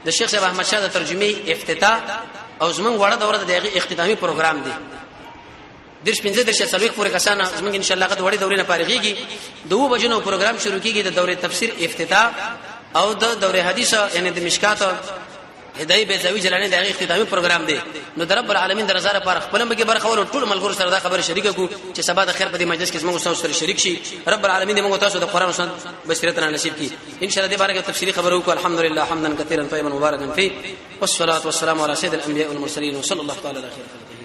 Speaker 1: د شیخ صاحب احمد شاه د ترجمه افتتاح او زموږ وړه دوره د هغه اختتامي پروګرام دی درش 15 درش سلوک پورې کسانه زموږ ان شاء الله غد وړي دورې نه پارېږي 2 بجو پروګرام شروع کیږي د دوره تفسیر افتتاح او د دوره حدیث یعنی د مشکات هدايه بیزاوی جلانه د هغه اختتامي پروګرام دی نو د رب العالمین در زاره پر خپل مګي برخه ور ټول ملګرو سره دا خبره شریکه کو چې سبا د خیر په دې مجلس کې زموږ سره شریک شي رب العالمین موږ تاسو د قران او سنت بصیرت نصیب کړي ان شاء الله دې بارے تفصیلی خبرو کو الحمدلله حمدا كثيرا طيبا مباركا فيه والصلاه والسلام على سيد الانبياء والمرسلين وصلى الله تعالى على خير